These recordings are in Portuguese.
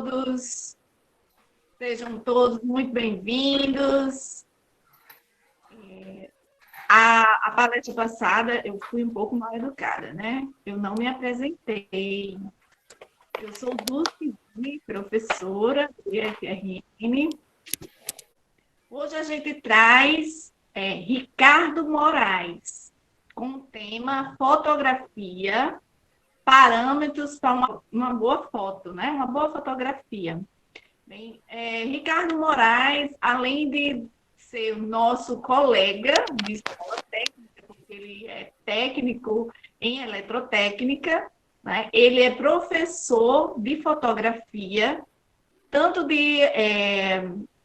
todos, sejam todos muito bem-vindos. A palestra passada eu fui um pouco mal educada, né? Eu não me apresentei. Eu sou Dulce, professora do IFRN. Hoje a gente traz Ricardo Moraes, com o tema fotografia, parâmetros para uma boa foto, né? Uma boa fotografia. Bem, Ricardo Moraes, além de ser o nosso colega de escola técnica, porque ele é técnico em eletrotécnica, né? Ele é professor de fotografia, tanto de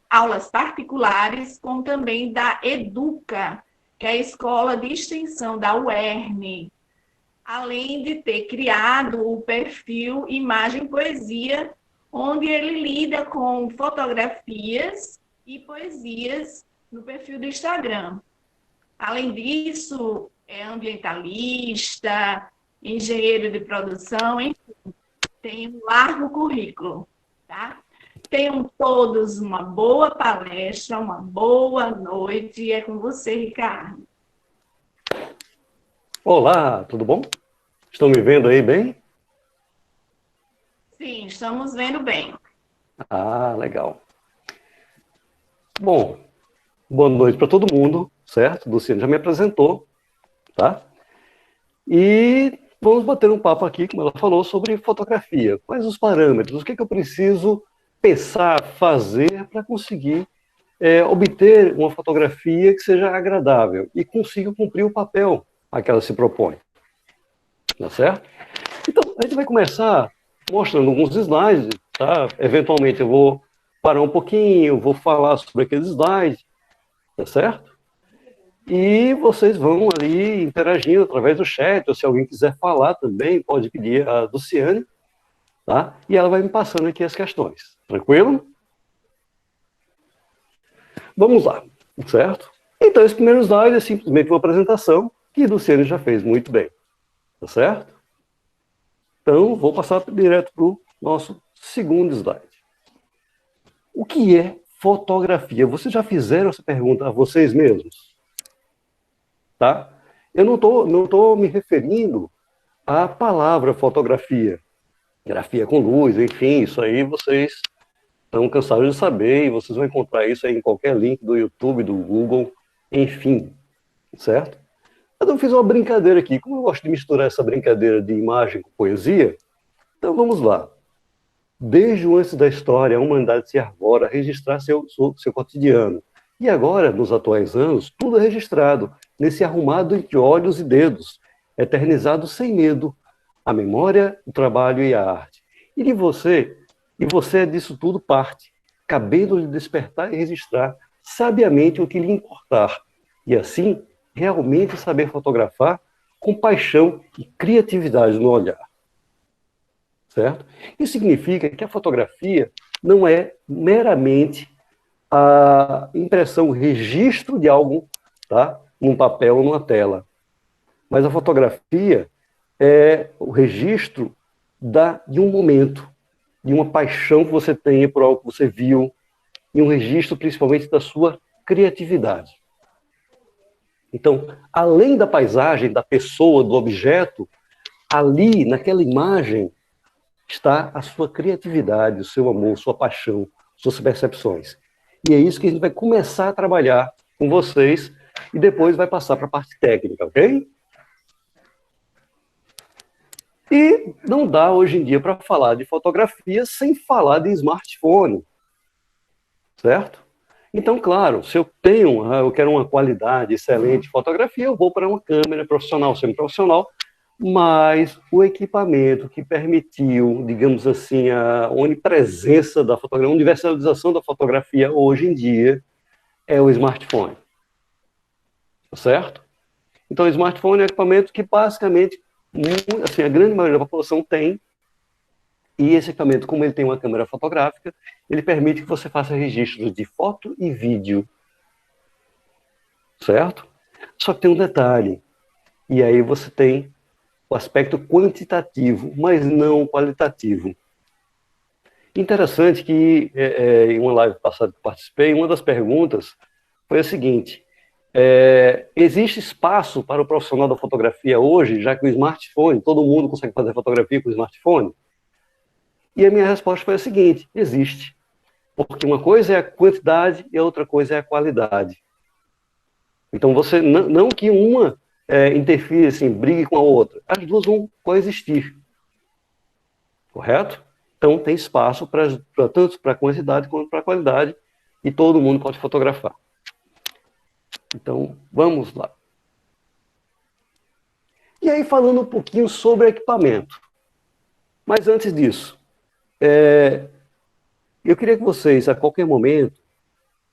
aulas particulares, como também da Educa, que é a escola de extensão da UERN, além de ter criado o perfil Imagem Poesia, onde ele lida com fotografias e poesias no perfil do Instagram. Além disso, é ambientalista, engenheiro de produção, enfim, tem um largo currículo, tá? Tenham todos uma boa palestra, uma boa noite. É com você, Ricardo. Olá, tudo bom? Estão me vendo aí bem? Sim, estamos vendo bem. Ah, legal. Bom, boa noite para todo mundo, certo? Luciano já me apresentou, tá? E vamos bater um papo aqui, como ela falou, sobre fotografia. Quais os parâmetros? O que eu preciso pensar, fazer para conseguir obter uma fotografia que seja agradável e consiga cumprir o papel a que ela se propõe. Tá certo? Então, a gente vai começar mostrando alguns slides, tá? Eventualmente eu vou parar um pouquinho, vou falar sobre aqueles slides, tá certo? E vocês vão ali interagindo através do chat, ou se alguém quiser falar também, pode pedir a Luciane, tá? E ela vai me passando aqui as questões. Tranquilo? Vamos lá, certo? Então, esse primeiro slide é simplesmente uma apresentação que a Luciane já fez muito bem, tá certo? Então, vou passar direto para o nosso segundo slide. O que é fotografia? Vocês já fizeram essa pergunta a vocês mesmos? Tá? Eu não tô me referindo à palavra fotografia. Grafia com luz, enfim, isso aí vocês estão cansados de saber e vocês vão encontrar isso aí em qualquer link do YouTube, do Google, enfim, certo? Mas eu fiz uma brincadeira aqui. Como eu gosto de misturar essa brincadeira de imagem com poesia, então vamos lá. Desde o antes da história, a humanidade se arvora a registrar seu cotidiano. E agora, nos atuais anos, tudo é registrado, nesse arrumado entre olhos e dedos, eternizado sem medo, a memória, o trabalho e a arte. E você é disso tudo parte, cabendo-lhe despertar e registrar sabiamente o que lhe importar, e assim, realmente saber fotografar com paixão e criatividade no olhar. Certo? Isso significa que a fotografia não é meramente a impressão, o registro de algo, tá? Num papel ou numa tela. Mas a fotografia é o registro de um momento, de uma paixão que você tem por algo que você viu, e um registro principalmente da sua criatividade. Então, além da paisagem, da pessoa, do objeto, ali, naquela imagem, está a sua criatividade, o seu amor, sua paixão, suas percepções. E é isso que a gente vai começar a trabalhar com vocês e depois vai passar para a parte técnica, ok? E não dá hoje em dia para falar de fotografia sem falar de smartphone, certo? Então, claro, se eu quero uma qualidade excelente de fotografia, eu vou para uma câmera profissional, semiprofissional, mas o equipamento que permitiu, digamos assim, a onipresença da fotografia, a universalização da fotografia hoje em dia é o smartphone. Certo? Então, o smartphone é um equipamento que basicamente, assim, a grande maioria da população tem, e esse equipamento, como ele tem uma câmera fotográfica, ele permite que você faça registros de foto e vídeo. Certo? Só que tem um detalhe, e aí você tem o aspecto quantitativo, mas não qualitativo. Interessante que em uma live passada que participei, uma das perguntas foi a seguinte: existe espaço para o profissional da fotografia hoje, já que o smartphone, todo mundo consegue fazer fotografia com o smartphone? E a minha resposta foi a seguinte: existe. Porque uma coisa é a quantidade e a outra coisa é a qualidade. Então, você não que uma interfira, assim, brigue com a outra. As duas vão coexistir. Correto? Então, tem espaço tanto para a quantidade quanto para a qualidade, e todo mundo pode fotografar. Então, vamos lá. E aí, falando um pouquinho sobre equipamento. Mas antes disso, eu queria que vocês, a qualquer momento,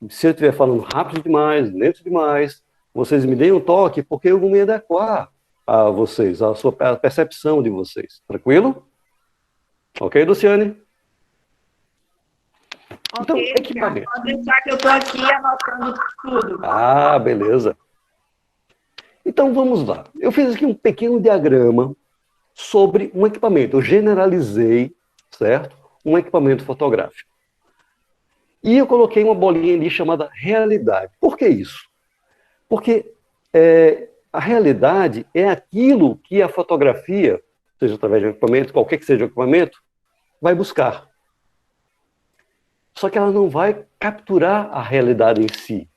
se eu estiver falando rápido demais, lento demais, vocês me deem um toque, porque eu vou me adequar a vocês, a percepção de vocês. Tranquilo? Ok, Luciane? Então, Ok, equipamento. pode deixar que eu estou aqui anotando tudo. Ah, beleza. Então, vamos lá. Eu fiz aqui um pequeno diagrama sobre um equipamento. Eu generalizei, certo? Um equipamento fotográfico. E eu coloquei uma bolinha ali chamada realidade. Por que isso? Porque a realidade é aquilo que a fotografia, seja através de um equipamento, qualquer que seja o equipamento, vai buscar. Só que ela não vai capturar a realidade em si.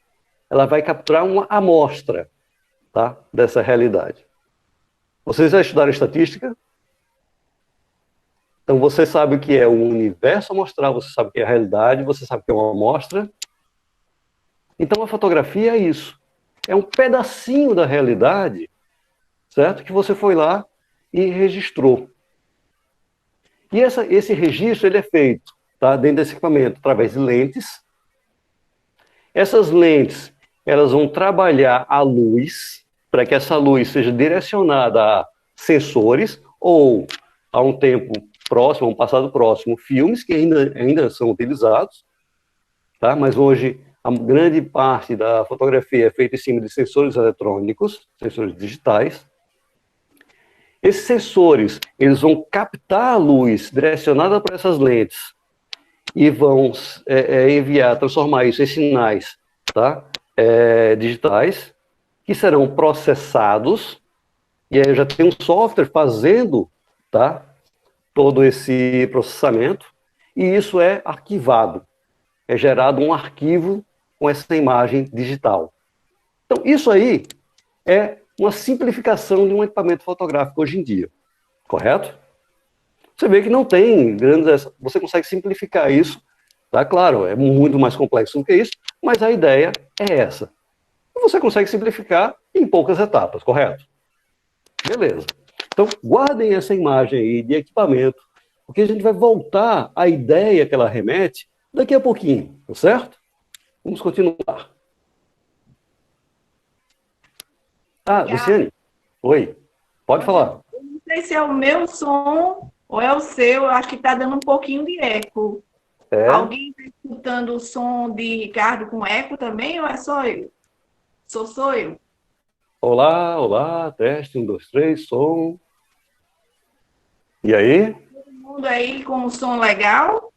Ela vai capturar uma amostra, tá, dessa realidade. Vocês já estudaram estatística? Então você sabe o que é um universo amostral, você sabe o que é a realidade, você sabe o que é uma amostra. Então a fotografia é isso. É um pedacinho da realidade, certo? Que você foi lá e registrou. E esse registro ele é feito, tá, dentro desse equipamento, através de lentes. Essas lentes, elas vão trabalhar a luz, para que essa luz seja direcionada a sensores, ou a um tempo próximo, a um passado próximo, filmes que ainda são utilizados, tá? Mas hoje a grande parte da fotografia é feita em cima de sensores eletrônicos, sensores digitais. Esses sensores, eles vão captar a luz direcionada para essas lentes e vão enviar, transformar isso em sinais, tá? Digitais, que serão processados, e aí já tem um software fazendo, tá, todo esse processamento, e isso é arquivado. É gerado um arquivo com essa imagem digital. Então, isso aí é uma simplificação de um equipamento fotográfico hoje em dia, correto? Você vê que não tem grandes... Você consegue simplificar isso, tá? Claro, é muito mais complexo do que isso, mas a ideia é essa. E você consegue simplificar em poucas etapas, correto? Beleza. Então, guardem essa imagem aí de equipamento, porque a gente vai voltar à ideia que ela remete daqui a pouquinho, tá certo? Vamos continuar. Ah, Luciane. Oi. Pode falar. Eu não sei se é o meu som ou é o seu, eu acho que está dando um pouquinho de eco. Alguém está escutando o som de Ricardo com eco também ou é só eu? Sou eu? Olá, olá, teste, 1, 2, 3, som. E aí? Todo mundo aí com o som legal?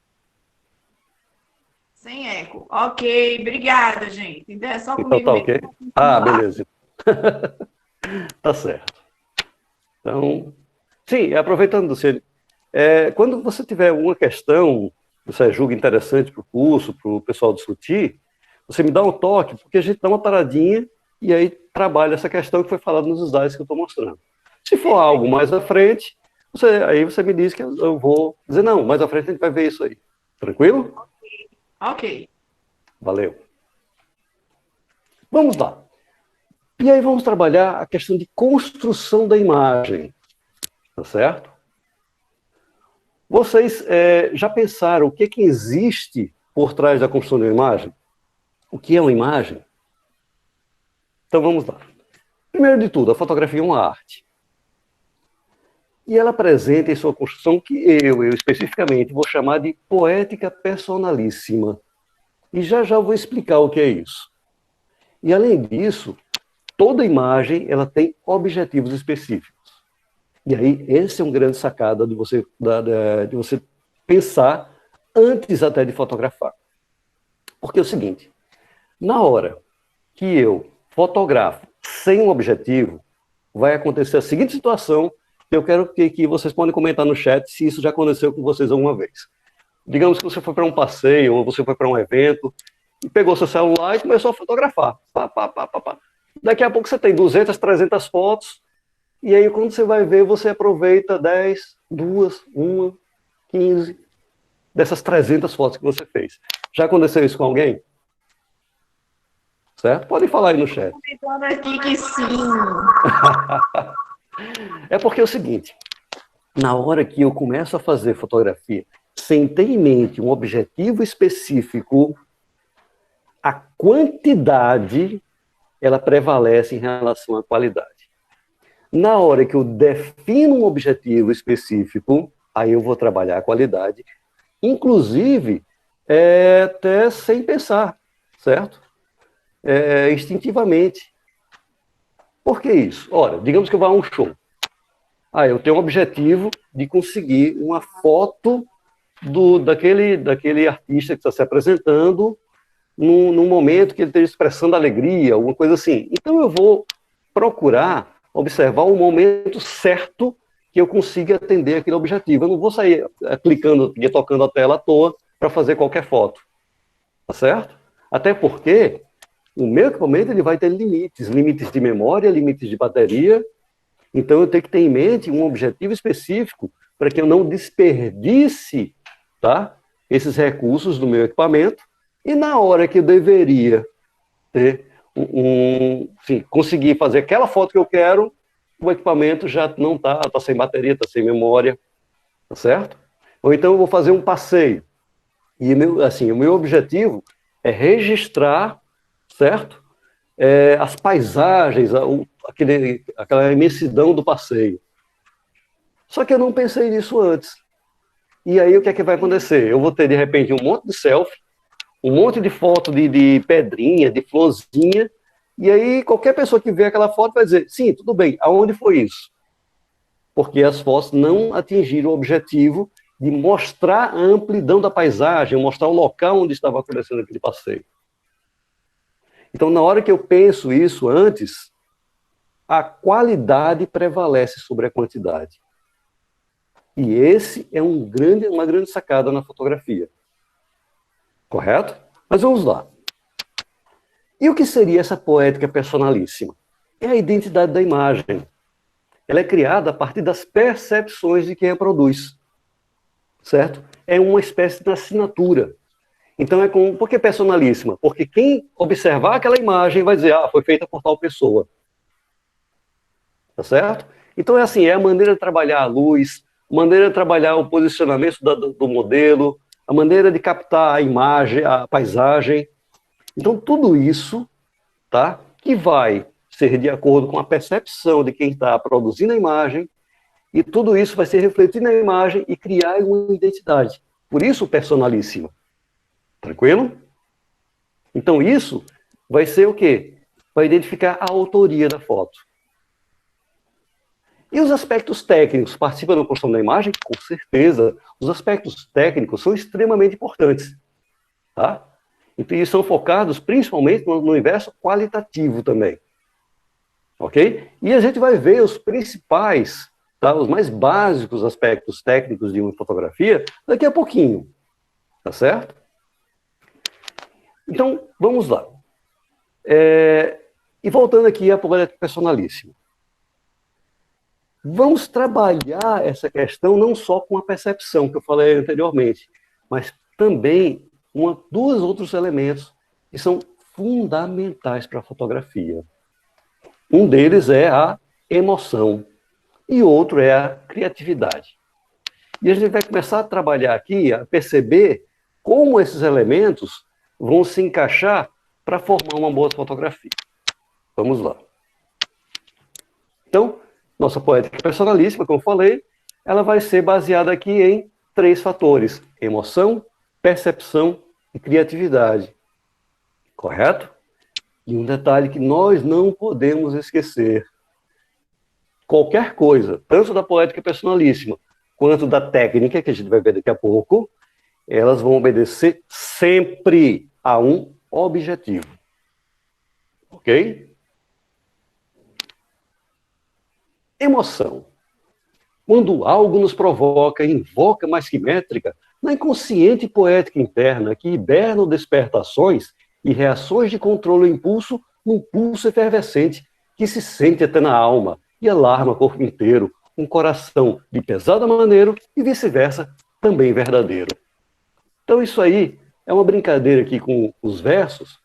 Sem eco. Ok, obrigada, gente. Então é só Então comigo tá mesmo. ok? Ah, beleza. Tá certo. Então, sim, aproveitando, Luciane, quando você tiver uma questão que você julga interessante para o curso, para o pessoal discutir, você me dá um toque, porque a gente dá uma paradinha e aí trabalha essa questão que foi falada nos slides que eu estou mostrando. Se for algo mais à frente, aí você me diz que eu vou dizer, não, mais à frente a gente vai ver isso aí. Tranquilo? Ok. Valeu. Vamos lá. E aí vamos trabalhar a questão de construção da imagem. Tá certo? Vocês já pensaram o que existe por trás da construção de uma imagem? O que é uma imagem? Então vamos lá. Primeiro de tudo, a fotografia é uma arte. E ela apresenta em sua construção que eu especificamente vou chamar de poética personalíssima. E já vou explicar o que é isso. E além disso, toda imagem ela tem objetivos específicos. E aí, esse é um grande sacada de você pensar antes até de fotografar. Porque é o seguinte, na hora que eu fotografo sem um objetivo, vai acontecer a seguinte situação, que eu quero que vocês podem comentar no chat se isso já aconteceu com vocês alguma vez. Digamos que você foi para um passeio, ou você foi para um evento, e pegou seu celular e começou a fotografar. Pá, pá, pá, pá, pá. Daqui a pouco você tem 200, 300 fotos, e aí quando você vai ver, você aproveita 10, 2, 1, 15 dessas 300 fotos que você fez. Já aconteceu isso com alguém? Certo? Podem falar aí no chat. Comentando aqui que sim. É porque é o seguinte, na hora que eu começo a fazer fotografia, sem ter em mente um objetivo específico, a quantidade, ela prevalece em relação à qualidade. Na hora que eu defino um objetivo específico, aí eu vou trabalhar a qualidade, inclusive, até sem pensar, certo? Instintivamente. Por que isso? Ora, digamos que eu vá a um show. Eu tenho um objetivo de conseguir uma foto daquele artista que está se apresentando num momento que ele esteja expressando alegria, alguma coisa assim. Então eu vou procurar observar o momento certo que eu consiga atender aquele objetivo. Eu não vou sair clicando e tocando a tela à toa para fazer qualquer foto. Tá certo? Até porque o meu equipamento ele vai ter limites de memória, limites de bateria. Então eu tenho que ter em mente um objetivo específico para que eu não desperdice, tá, esses recursos do meu equipamento. E na hora que eu deveria ter enfim, conseguir fazer aquela foto que eu quero, o equipamento já não está sem bateria, está sem memória, tá certo? Ou então eu vou fazer um passeio. E o meu objetivo é registrar, certo? As paisagens, aquela imensidão do passeio. Só que eu não pensei nisso antes. E aí o que é que vai acontecer? Eu vou ter, de repente, um monte de selfie, um monte de foto de pedrinha, de florzinha, e aí qualquer pessoa que vê aquela foto vai dizer, sim, tudo bem, aonde foi isso? Porque as fotos não atingiram o objetivo de mostrar a amplidão da paisagem, mostrar o local onde estava acontecendo aquele passeio. Então, na hora que eu penso isso antes, a qualidade prevalece sobre a quantidade. E esse é uma grande sacada na fotografia. Correto? Mas vamos lá. E o que seria essa poética personalíssima? É a identidade da imagem. Ela é criada a partir das percepções de quem a produz. Certo? É uma espécie de assinatura. Então por que personalíssima? Porque quem observar aquela imagem vai dizer, foi feita por tal pessoa. Tá certo? Então é a maneira de trabalhar a luz, a maneira de trabalhar o posicionamento do modelo, a maneira de captar a imagem, a paisagem. Então tudo isso, tá, que vai ser de acordo com a percepção de quem está produzindo a imagem, e tudo isso vai ser refletido na imagem e criar uma identidade. Por isso personalíssima. Tranquilo? Então isso vai ser o quê? Vai identificar a autoria da foto. E os aspectos técnicos participam da construção da imagem? Com certeza. Os aspectos técnicos são extremamente importantes. Tá? Então, eles são focados principalmente no universo qualitativo também. Ok? E a gente vai ver os principais, tá? Os mais básicos aspectos técnicos de uma fotografia daqui a pouquinho. Tá certo? Então, vamos lá. E voltando aqui à poética personalíssima. Vamos trabalhar essa questão não só com a percepção que eu falei anteriormente, mas também com dois outros elementos que são fundamentais para a fotografia. Um deles é a emoção e outro é a criatividade. E a gente vai começar a trabalhar aqui, a perceber como esses elementos vão se encaixar para formar uma boa fotografia. Vamos lá. Então, nossa poética personalíssima, como eu falei, ela vai ser baseada aqui em 3 fatores: emoção, percepção e criatividade. Correto? E um detalhe que nós não podemos esquecer. Qualquer coisa, tanto da poética personalíssima, quanto da técnica, que a gente vai ver daqui a pouco, elas vão obedecer sempre a um objetivo. Ok? Emoção. Quando algo nos provoca e invoca mais que métrica, na inconsciente poética interna que hiberna ou desperta ações e reações de controle ou impulso num pulso efervescente que se sente até na alma e alarma o corpo inteiro, um coração de pesada maneiro e vice-versa, também verdadeiro. Então isso aí é uma brincadeira aqui com os versos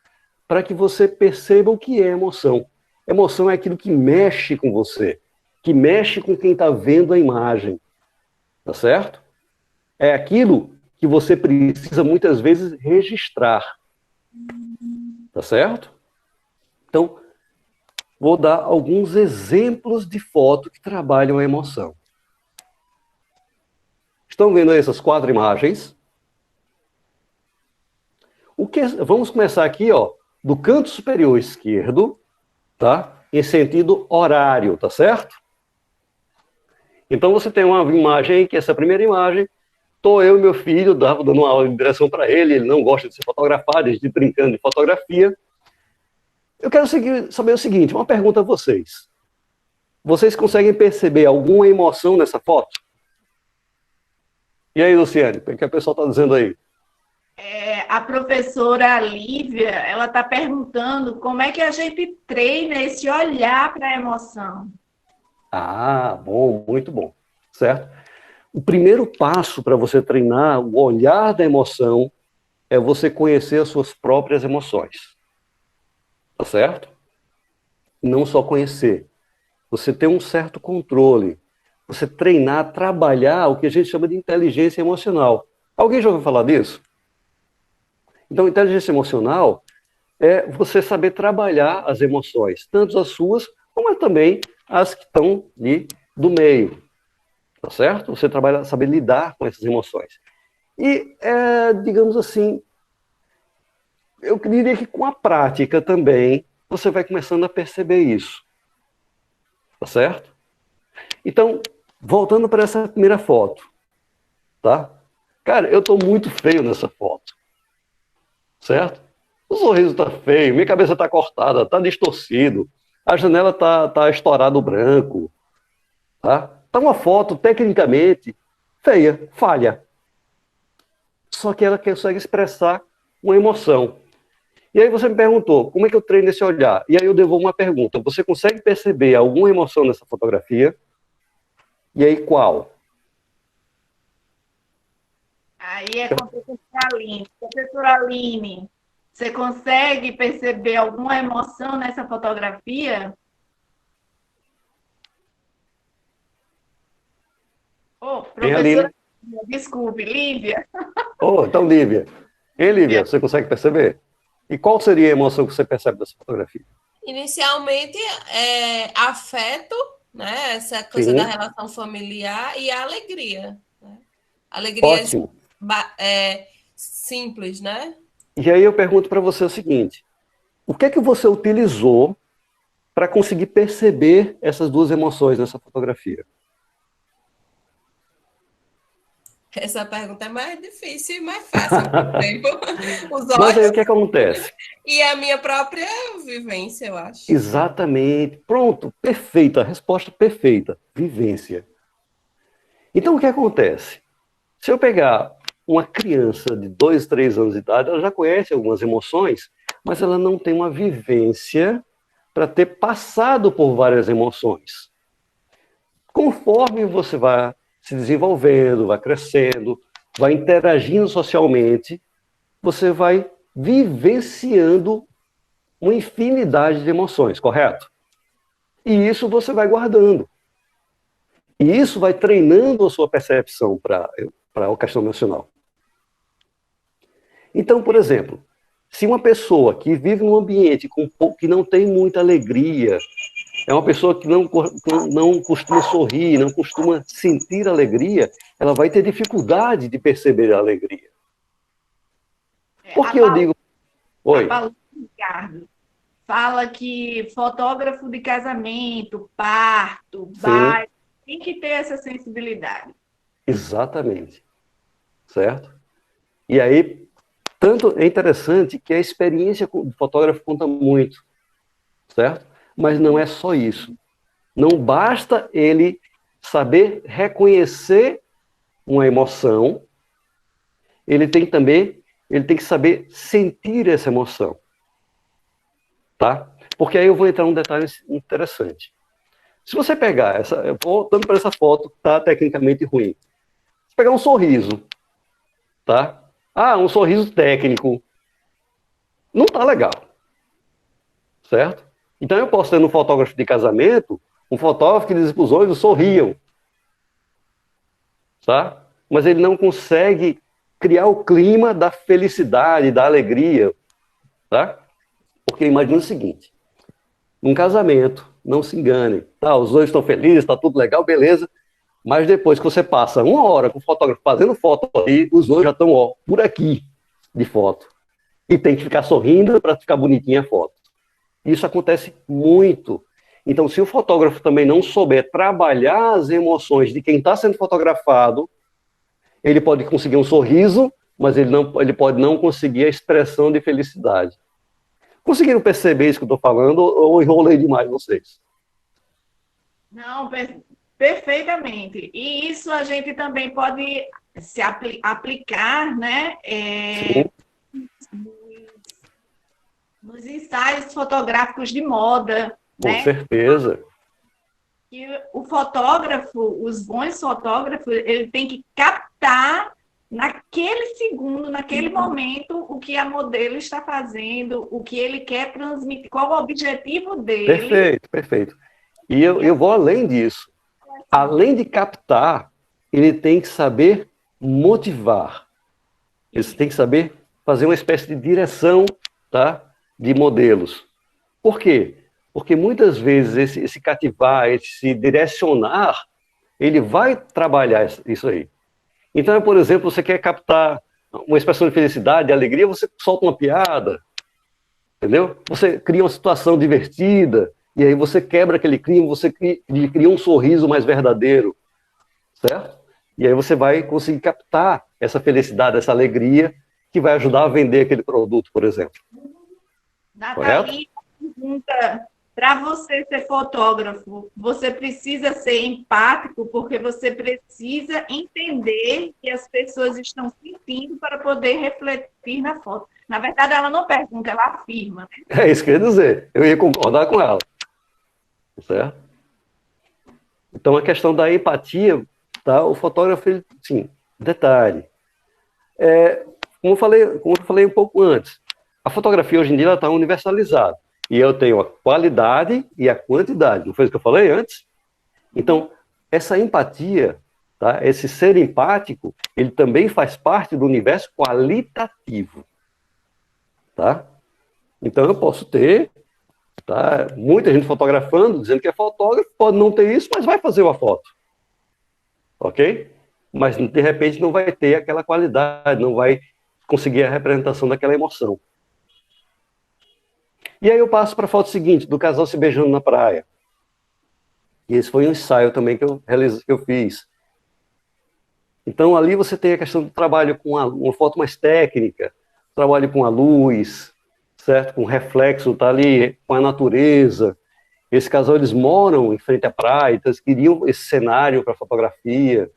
para que você perceba o que é emoção. Emoção é aquilo que mexe com você, que mexe com quem está vendo a imagem, tá certo? É aquilo que você precisa muitas vezes registrar, tá certo? Então, vou dar alguns exemplos de foto que trabalham a emoção. Estão vendo aí essas 4 imagens? Vamos começar aqui, ó, do canto superior esquerdo, tá? Em sentido horário, tá certo? Então você tem uma imagem aí, que essa é a primeira imagem, estou eu e meu filho, dando uma aula de direção para ele, ele não gosta de ser fotografado, a gente brincando de fotografia. Eu quero saber o seguinte, uma pergunta a vocês. Vocês conseguem perceber alguma emoção nessa foto? E aí, Luciane, o que a pessoa está dizendo aí? A professora Lívia, ela está perguntando como é que a gente treina esse olhar para a emoção. Ah, bom, muito bom, certo? O primeiro passo para você treinar o olhar da emoção é você conhecer as suas próprias emoções. Tá certo? Não só conhecer. Você ter um certo controle. Você treinar, trabalhar o que a gente chama de inteligência emocional. Alguém já ouviu falar disso? Então, inteligência emocional é você saber trabalhar as emoções, tanto as suas, como também as que estão ali do meio. Tá certo? Você trabalha, saber lidar com essas emoções. E, digamos assim, eu diria que com a prática também, você vai começando a perceber isso. Tá certo? Então, voltando para essa primeira foto, tá? Cara, eu tô muito feio nessa foto. Certo? O sorriso tá feio, minha cabeça tá cortada, tá distorcido, a janela tá estourado branco, tá? Tá uma foto, tecnicamente, feia, falha. Só que ela consegue expressar uma emoção. E aí você me perguntou, como é que eu treino esse olhar? E aí eu devolvo uma pergunta. Você consegue perceber alguma emoção nessa fotografia? E aí qual? Aí é com a professora Aline. Professora Aline, você consegue perceber alguma emoção nessa fotografia? Oh, Hein, professora, Aline? desculpe, Lívia. Oh, então, Lívia. Hein, Lívia, você consegue perceber? E qual seria a emoção que você percebe dessa fotografia? Inicialmente, afeto, né? Essa coisa da Sim, relação familiar e a alegria. Né? Alegria ótimo. simples, né? E aí eu pergunto para você o seguinte: o que é que você utilizou para conseguir perceber essas duas emoções nessa fotografia? Essa pergunta é mais difícil e mais fácil ao mesmo tempo. Os Mas aí o olhos que acontece? e a minha própria vivência, eu acho. Exatamente. Pronto, perfeita, a resposta perfeita. Vivência. Então o que acontece? Se eu pegar uma criança de 2, 3 anos de idade, ela já conhece algumas emoções, mas ela não tem uma vivência para ter passado por várias emoções. Conforme você vai se desenvolvendo, vai crescendo, vai interagindo socialmente, você vai vivenciando uma infinidade de emoções, correto? E isso você vai guardando. E isso vai treinando a sua percepção para a questão emocional. Então, por exemplo, se uma pessoa que vive num ambiente que não tem muita alegria, é uma pessoa que não costuma sorrir, não costuma sentir alegria, ela vai ter dificuldade de perceber a alegria. Por que eu digo... A Oi. Paula Ricardo fala que fotógrafo de casamento, parto, Sim, baile, tem que ter essa sensibilidade. exatamente. Certo? E aí, tanto é interessante que a experiência do fotógrafo conta muito, certo? Mas não é só isso. Não basta ele saber reconhecer uma emoção, ele tem que saber sentir essa emoção, tá? Porque aí eu vou entrar num detalhe interessante. Se você pegar voltando para essa foto, tá tecnicamente ruim. Se pegar um sorriso, tá? Ah, um sorriso técnico, não tá legal, certo? Então eu posso ter no fotógrafo de casamento um fotógrafo que diz para os noivos sorriam, tá? Mas ele não consegue criar o clima da felicidade, da alegria, tá? Porque imagina o seguinte, num casamento, não se engane, tá? Os dois estão felizes, tá tudo legal, beleza, mas depois que você passa uma hora com o fotógrafo fazendo foto ali, os dois já estão, ó, por aqui de foto. E tem que ficar sorrindo para ficar bonitinha a foto. Isso acontece muito. Então, se o fotógrafo também não souber trabalhar as emoções de quem está sendo fotografado, ele pode conseguir um sorriso, mas ele pode não conseguir a expressão de felicidade. Conseguiram perceber isso que eu estou falando ou enrolei demais vocês? Não, perfeitamente. E isso a gente também pode se aplicar, né? Sim, Nos ensaios fotográficos de moda, com né? certeza. Que o fotógrafo, os bons fotógrafos, ele tem que captar naquele segundo, naquele momento, o que a modelo está fazendo, o que ele quer transmitir, qual o objetivo dele. Perfeito, perfeito. E eu vou além disso. Além de captar, ele tem que saber motivar. Ele tem que saber fazer uma espécie de direção, tá, de modelos. Por quê? Porque muitas vezes esse cativar, esse direcionar, ele vai trabalhar isso aí. Então, por exemplo, você quer captar uma expressão de felicidade, de alegria, você solta uma piada, entendeu? Você cria uma situação divertida, e aí você quebra aquele clima, você cria um sorriso mais verdadeiro, certo? E aí você vai conseguir captar essa felicidade, essa alegria, que vai ajudar a vender aquele produto, por exemplo. Nathalie pergunta, para você ser fotógrafo, você precisa ser empático, porque você precisa entender o que as pessoas estão sentindo para poder refletir na foto. Na verdade, ela não pergunta, ela afirma. É isso que eu ia dizer. Eu ia concordar com ela. Certo? Então, a questão da empatia, tá? O fotógrafo, ele, sim, detalhe. Como eu falei um pouco antes, a fotografia hoje em dia está universalizada. E eu tenho a qualidade e a quantidade. Não foi isso que eu falei antes? Então, essa empatia, tá? Esse ser empático, ele também faz parte do universo qualitativo. Tá? Então, eu posso ter, tá, muita gente fotografando, dizendo que é fotógrafo, pode não ter isso, mas vai fazer uma foto. Ok? Mas, de repente, não vai ter aquela qualidade, não vai conseguir a representação daquela emoção. E aí eu passo para a foto seguinte, do casal se beijando na praia. E esse foi um ensaio também que eu fiz. Então, ali você tem a questão do trabalho com uma foto mais técnica, trabalho com a luz, certo? Com reflexo, tá ali com a natureza. Esse casal, eles moram em frente à praia, então eles queriam esse cenário para fotografia.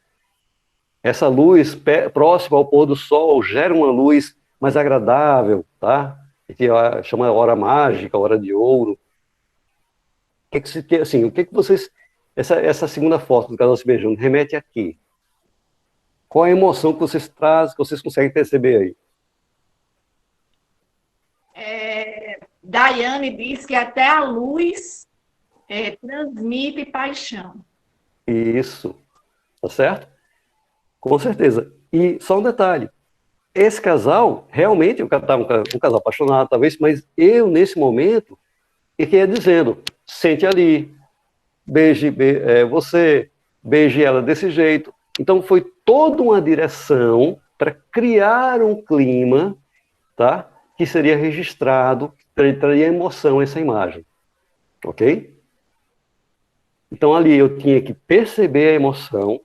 Essa luz próxima ao pôr do sol gera uma luz mais agradável, tá? Que chama hora mágica, hora de ouro. Assim, o que vocês... Essa segunda foto do casal se beijando remete a quê? Qual a emoção que vocês trazem, que vocês conseguem perceber aí? Daiane diz que até a luz transmite paixão. Isso, tá certo? Com certeza. E só um detalhe, esse casal, realmente, eu estava um casal apaixonado, talvez, mas eu, nesse momento, que ia dizendo, sente ali, beije você, beije ela desse jeito. Então, foi toda uma direção para criar um clima, tá? Que seria registrado, traria emoção essa imagem. Ok? Então, ali eu tinha que perceber a emoção,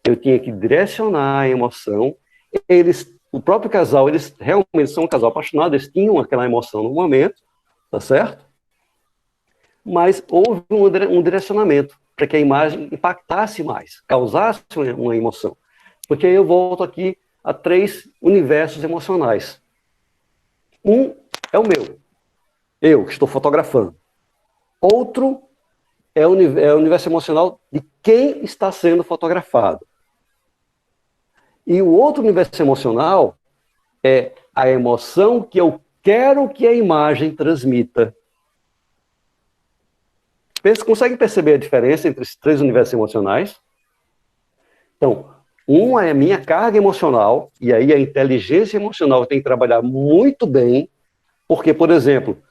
eu tinha que direcionar a emoção, eles o próprio casal, eles realmente são um casal apaixonado, eles tinham aquela emoção no momento, tá certo? Mas houve um direcionamento para que a imagem impactasse mais, causasse uma emoção. Porque aí eu volto aqui a 3 universos emocionais. Um é o meu, eu que estou fotografando. Outro é o universo emocional de quem está sendo fotografado. E o outro universo emocional é a emoção que eu quero que a imagem transmita. Consegue perceber a diferença entre esses 3 universos emocionais? Então, um é a minha carga emocional, e aí a inteligência emocional tem que trabalhar muito bem, porque, por exemplo,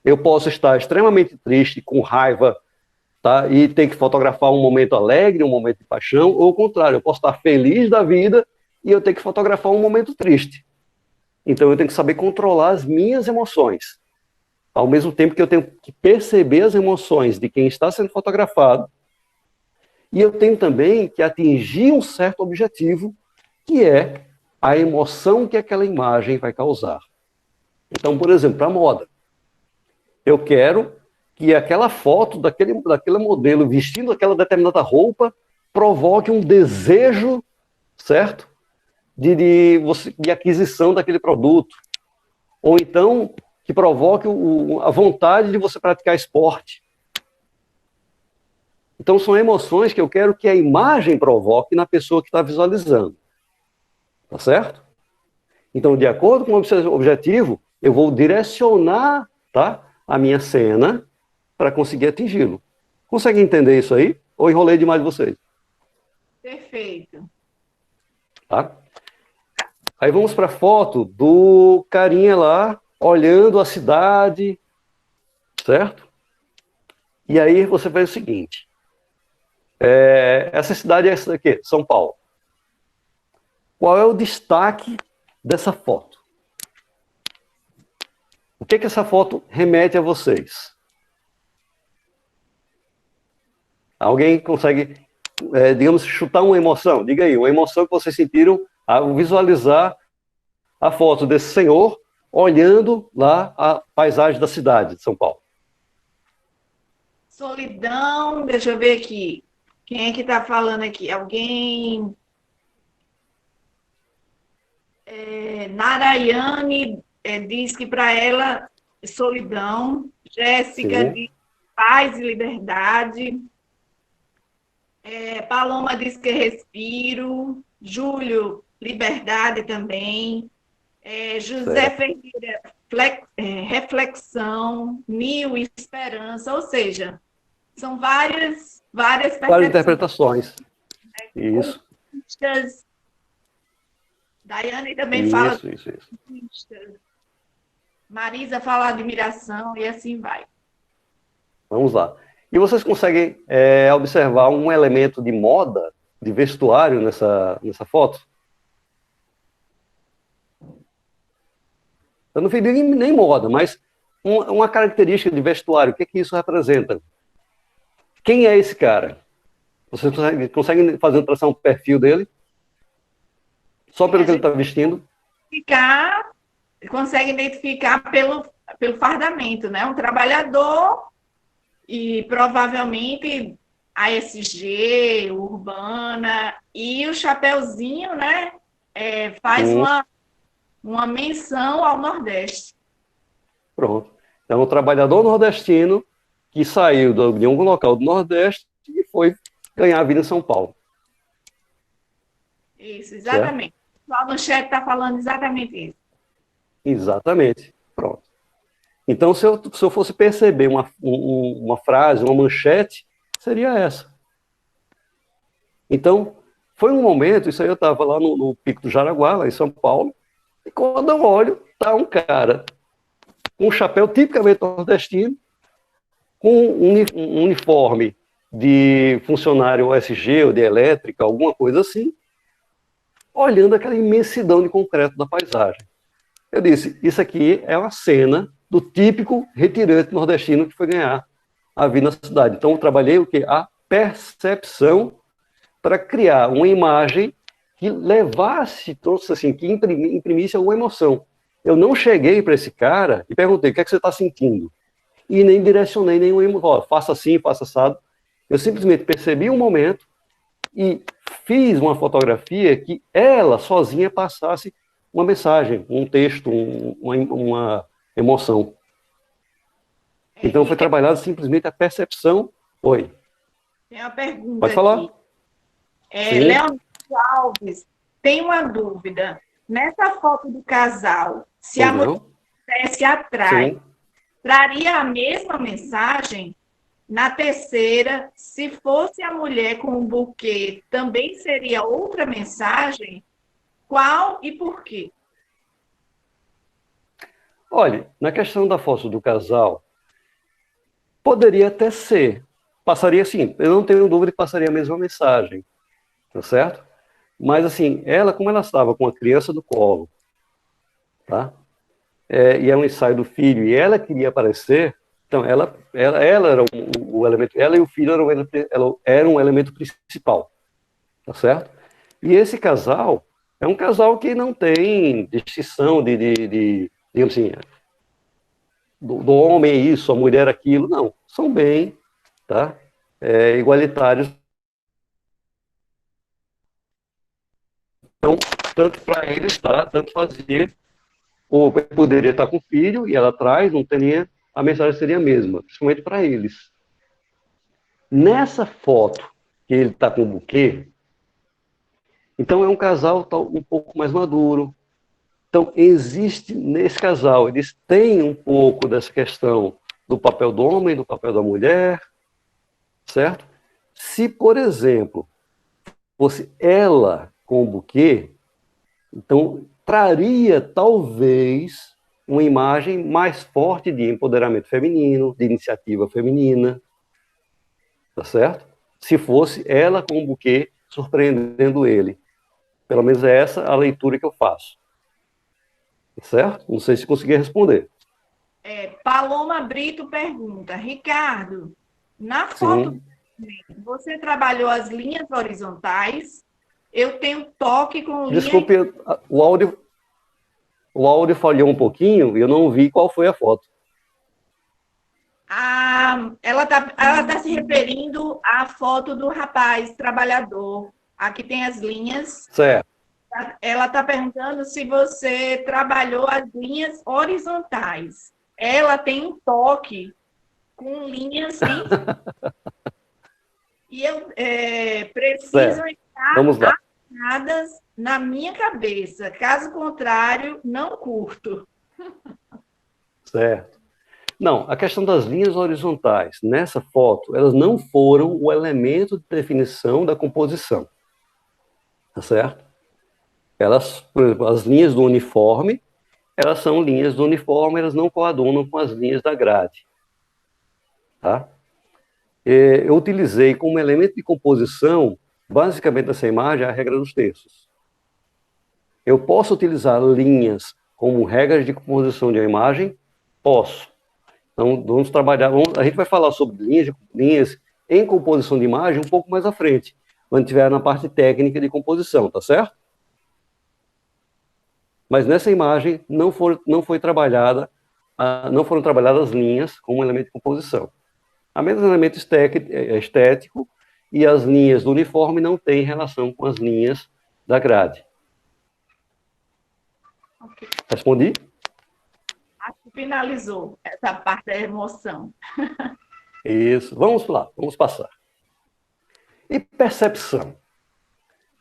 eu posso estar extremamente triste, com raiva, tá? E ter que fotografar um momento alegre, um momento de paixão, ou o contrário, eu posso estar feliz da vida e eu ter que fotografar um momento triste. Então eu tenho que saber controlar as minhas emoções, ao mesmo tempo que eu tenho que perceber as emoções de quem está sendo fotografado, e eu tenho também que atingir um certo objetivo, que é a emoção que aquela imagem vai causar. Então, por exemplo, para a moda, eu quero que aquela foto daquele modelo vestindo aquela determinada roupa provoque um desejo, certo? De aquisição daquele produto. Ou então, que provoque a vontade de você praticar esporte. Então, são emoções que eu quero que a imagem provoque na pessoa que está visualizando. Tá certo? Então, de acordo com o objetivo, eu vou direcionar, tá, a minha cena para conseguir atingi-lo. Consegue entender isso aí? Ou enrolei demais vocês? Perfeito. Tá? Aí vamos para a foto do carinha lá, olhando a cidade, certo? E aí você faz o seguinte. Essa cidade é essa daqui, São Paulo. Qual é o destaque dessa foto? O que essa foto remete a vocês? Alguém consegue, digamos, chutar uma emoção? Diga aí, uma emoção que vocês sentiram ao visualizar a foto desse senhor olhando lá a paisagem da cidade de São Paulo. Solidão, deixa eu ver aqui. Quem é que está falando aqui? Alguém... Narayane diz que para ela solidão. Jéssica diz paz e liberdade. Paloma diz que respiro. Júlio, liberdade também. José Ferreira, reflexão. Nil, esperança. Ou seja, são várias interpretações. Isso. Daiane também isso, fala. Isso. Marisa fala admiração e assim vai. Vamos lá. E vocês conseguem observar um elemento de moda, de vestuário nessa foto? Eu não vi nem moda, mas uma característica de vestuário. O que isso representa? Quem é esse cara? Vocês conseguem fazer traçar um perfil dele? Só pelo que ele está vestindo? Consegue identificar pelo fardamento, né? Um trabalhador e provavelmente ASG, urbana, e o chapeuzinho, né? Faz uma menção ao Nordeste. Pronto. Então, um trabalhador nordestino que saiu de algum local do Nordeste e foi ganhar a vida em São Paulo. Isso, exatamente. O pessoal no chat está falando exatamente isso. Exatamente. Pronto. Então, se eu fosse perceber uma frase, uma manchete, seria essa. Então, foi um momento, isso aí eu estava lá no Pico do Jaraguá, lá em São Paulo, e quando eu olho, tá um cara com um chapéu tipicamente nordestino, com um uniforme de funcionário OSG ou de elétrica, alguma coisa assim, olhando aquela imensidão de concreto da paisagem. Eu disse, isso aqui é uma cena do típico retirante nordestino que foi ganhar a vida na cidade. Então, eu trabalhei o quê? A percepção para criar uma imagem que levasse, trouxe assim, que imprimisse alguma emoção. Eu não cheguei para esse cara e perguntei, o que é que você está sentindo? E nem direcionei nenhum emoção, faça assim, faça assado. Eu simplesmente percebi um momento e fiz uma fotografia que ela sozinha passasse uma mensagem, um texto, uma emoção. Então foi trabalhado simplesmente a percepção. Oi. Tem uma pergunta Pode falar. aqui. Leonardo Alves tem uma dúvida. Nessa foto do casal, se a mulher estivesse atrás, traria a mesma mensagem? Na terceira, se fosse a mulher com um buquê, também seria outra mensagem? Qual e por quê? Olha, na questão da foto do casal, poderia até ser. Passaria sim, eu não tenho dúvida que passaria a mesma mensagem, tá certo? Mas assim, ela, como ela estava com a criança do colo, tá? E é um ensaio do filho, e ela queria aparecer, então ela era o elemento, ela e o filho eram um elemento principal, tá certo? E esse casal é um casal que não tem distinção digamos assim, do homem isso, a mulher aquilo, não, são bem, tá? Igualitários. Então, tanto para eles, tá? Tanto fazia, ou poderia estar com o filho e ela atrás, não teria, a mensagem seria a mesma, principalmente para eles. Nessa foto que ele está com o buquê, então é um casal um pouco mais maduro. Então, existe nesse casal, eles têm um pouco dessa questão do papel do homem, do papel da mulher, certo? Se, por exemplo, fosse ela com o buquê, então traria talvez uma imagem mais forte de empoderamento feminino, de iniciativa feminina, tá certo? Se fosse ela com o buquê surpreendendo ele. Pelo menos é essa a leitura que eu faço. Certo? Não sei se consegui responder. Paloma Brito pergunta, Ricardo, na foto você trabalhou as linhas horizontais? Eu tenho toque com linha... Desculpe, o áudio falhou um pouquinho e eu não vi qual foi a foto. Ela tá se referindo à foto do rapaz trabalhador. Aqui tem as linhas. Certo. Ela está perguntando se você trabalhou as linhas horizontais. Ela tem um toque com linhas e eu preciso estar alinhadas na minha cabeça. Caso contrário, não curto. Certo. Não, a questão das linhas horizontais, nessa foto, elas não foram o elemento de definição da composição. Tá certo? Elas, por exemplo, as linhas do uniforme, elas são linhas do uniforme, elas não coadunam com as linhas da grade. Tá? Eu utilizei como elemento de composição, basicamente nessa imagem, a regra dos terços. Eu posso utilizar linhas como regras de composição de uma imagem? Posso. Então, vamos trabalhar, a gente vai falar sobre linhas em composição de imagem um pouco mais à frente, quando estiver na parte técnica de composição, tá certo? Mas nessa imagem não foram trabalhadas linhas como elemento de composição. Apenas elemento estético e as linhas do uniforme não têm relação com as linhas da grade. Okay. Respondi? Acho que finalizou essa parte da emoção. Isso. Vamos lá, vamos passar. E percepção?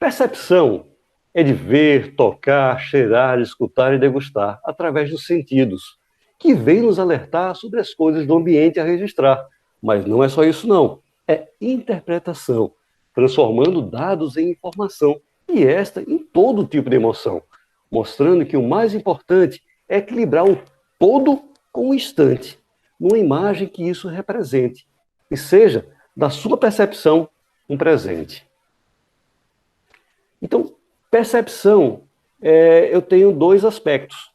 Percepção é de ver, tocar, cheirar, escutar e degustar através dos sentidos, que vem nos alertar sobre as coisas do ambiente a registrar. Mas não é só isso, não. É interpretação, transformando dados em informação, e esta em todo tipo de emoção, mostrando que o mais importante é equilibrar o todo com o instante, numa imagem que isso represente, e seja, da sua percepção, um presente. Então, percepção, eu tenho dois aspectos.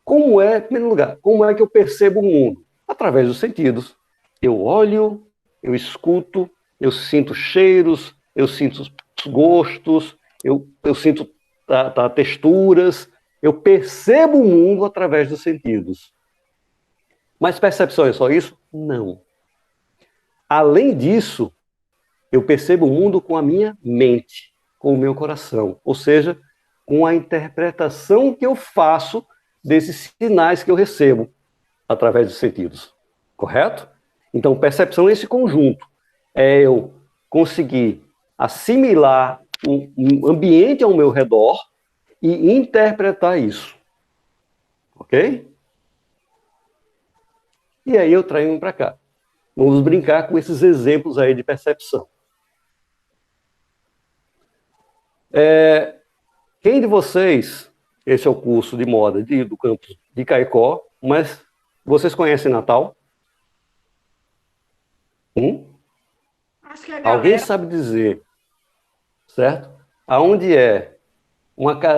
Em primeiro lugar, como é que eu percebo o mundo? Através dos sentidos. Eu olho, eu escuto, eu sinto cheiros, eu sinto gostos, eu sinto texturas, eu percebo o mundo através dos sentidos. Mas percepção é só isso? Não. Além disso, eu percebo o mundo com a minha mente, com o meu coração, ou seja, com a interpretação que eu faço desses sinais que eu recebo através dos sentidos. Correto? Então, percepção é esse conjunto. É eu conseguir assimilar um ambiente ao meu redor e interpretar isso. Ok? E aí eu trago para cá. Vamos brincar com esses exemplos aí de percepção. Quem de vocês, esse é o curso de moda do campus de Caicó, mas vocês conhecem Natal? Acho que a Alguém galera... sabe dizer, certo? Aonde é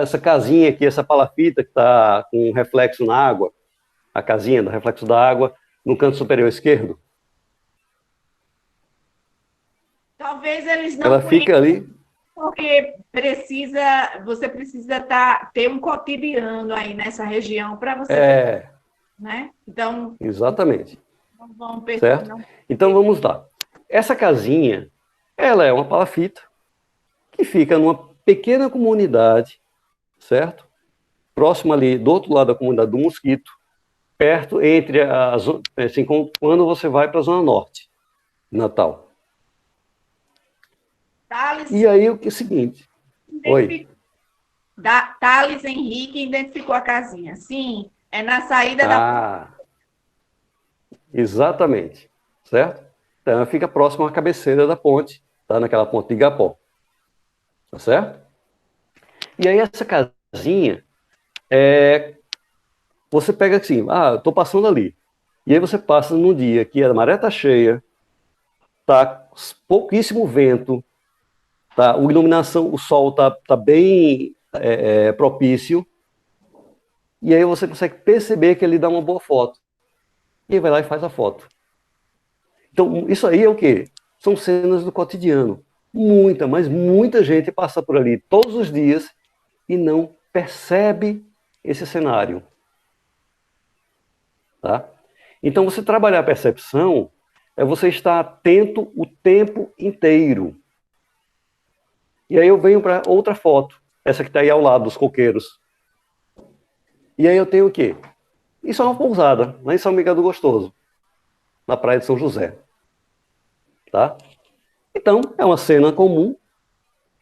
essa casinha aqui, essa palafita que está com um reflexo na água, a casinha do reflexo da água, no canto superior esquerdo? Talvez eles não Ela fica ali. porque você precisa ter um cotidiano aí nessa região para você, né? Então, Exatamente. não vão Certo? não... Então vamos lá. Essa casinha, ela é uma palafita que fica numa pequena comunidade, certo? Próximo ali, do outro lado da comunidade do Mosquito, perto entre assim, quando você vai para a Zona Norte, Natal. Thales, E aí o que é o seguinte? Oi. Thales Henrique identificou a casinha. Sim, é na saída da... Exatamente. Certo? Então ela fica próxima à cabeceira da ponte, tá? Naquela ponte de Igapó. Tá certo? E aí essa casinha, você pega assim, estou passando ali. E aí você passa num dia que a maré tá cheia, tá pouquíssimo vento, tá? A iluminação, o sol tá bem propício, e aí você consegue perceber que ele dá uma boa foto. E aí vai lá e faz a foto. Então, isso aí é o quê? São cenas do cotidiano. Mas muita gente passa por ali todos os dias e não percebe esse cenário. Tá? Então, você trabalhar a percepção é você estar atento o tempo inteiro. E aí eu venho para outra foto, essa que está aí ao lado dos coqueiros. E aí eu tenho o quê? Isso é uma pousada, lá em São Miguel do Gostoso, na praia de São José. Tá? Então, é uma cena comum,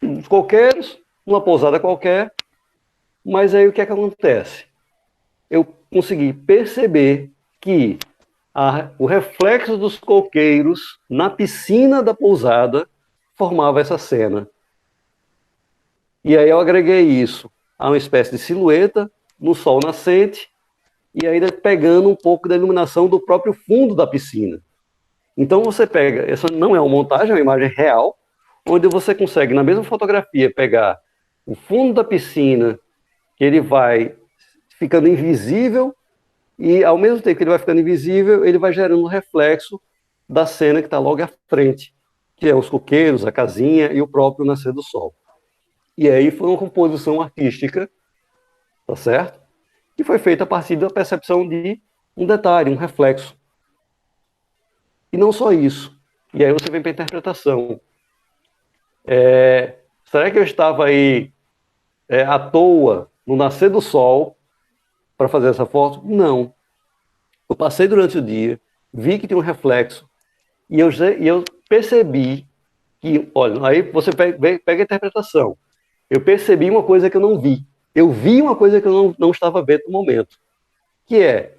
os coqueiros, uma pousada qualquer, mas aí o que é que acontece? Eu consegui perceber que o reflexo dos coqueiros na piscina da pousada formava essa cena. E aí eu agreguei isso a uma espécie de silhueta no sol nascente e ainda pegando um pouco da iluminação do próprio fundo da piscina. Então você pega, essa não é uma montagem, é uma imagem real, onde você consegue, na mesma fotografia, pegar o fundo da piscina, que ele vai ficando invisível, e ao mesmo tempo que ele vai ficando invisível, ele vai gerando um reflexo da cena que está logo à frente, que é os coqueiros, a casinha e o próprio nascer do sol. E aí foi uma composição artística, tá certo? Que foi feita a partir da percepção de um detalhe, um reflexo. E não só isso. E aí você vem para a interpretação. Será que eu estava aí à toa no nascer do sol para fazer essa foto? Não. Eu passei durante o dia, vi que tinha um reflexo e eu percebi que, olha, aí você pega a interpretação. Eu percebi uma coisa que eu não vi. Eu vi uma coisa que eu não estava vendo no momento. Que é,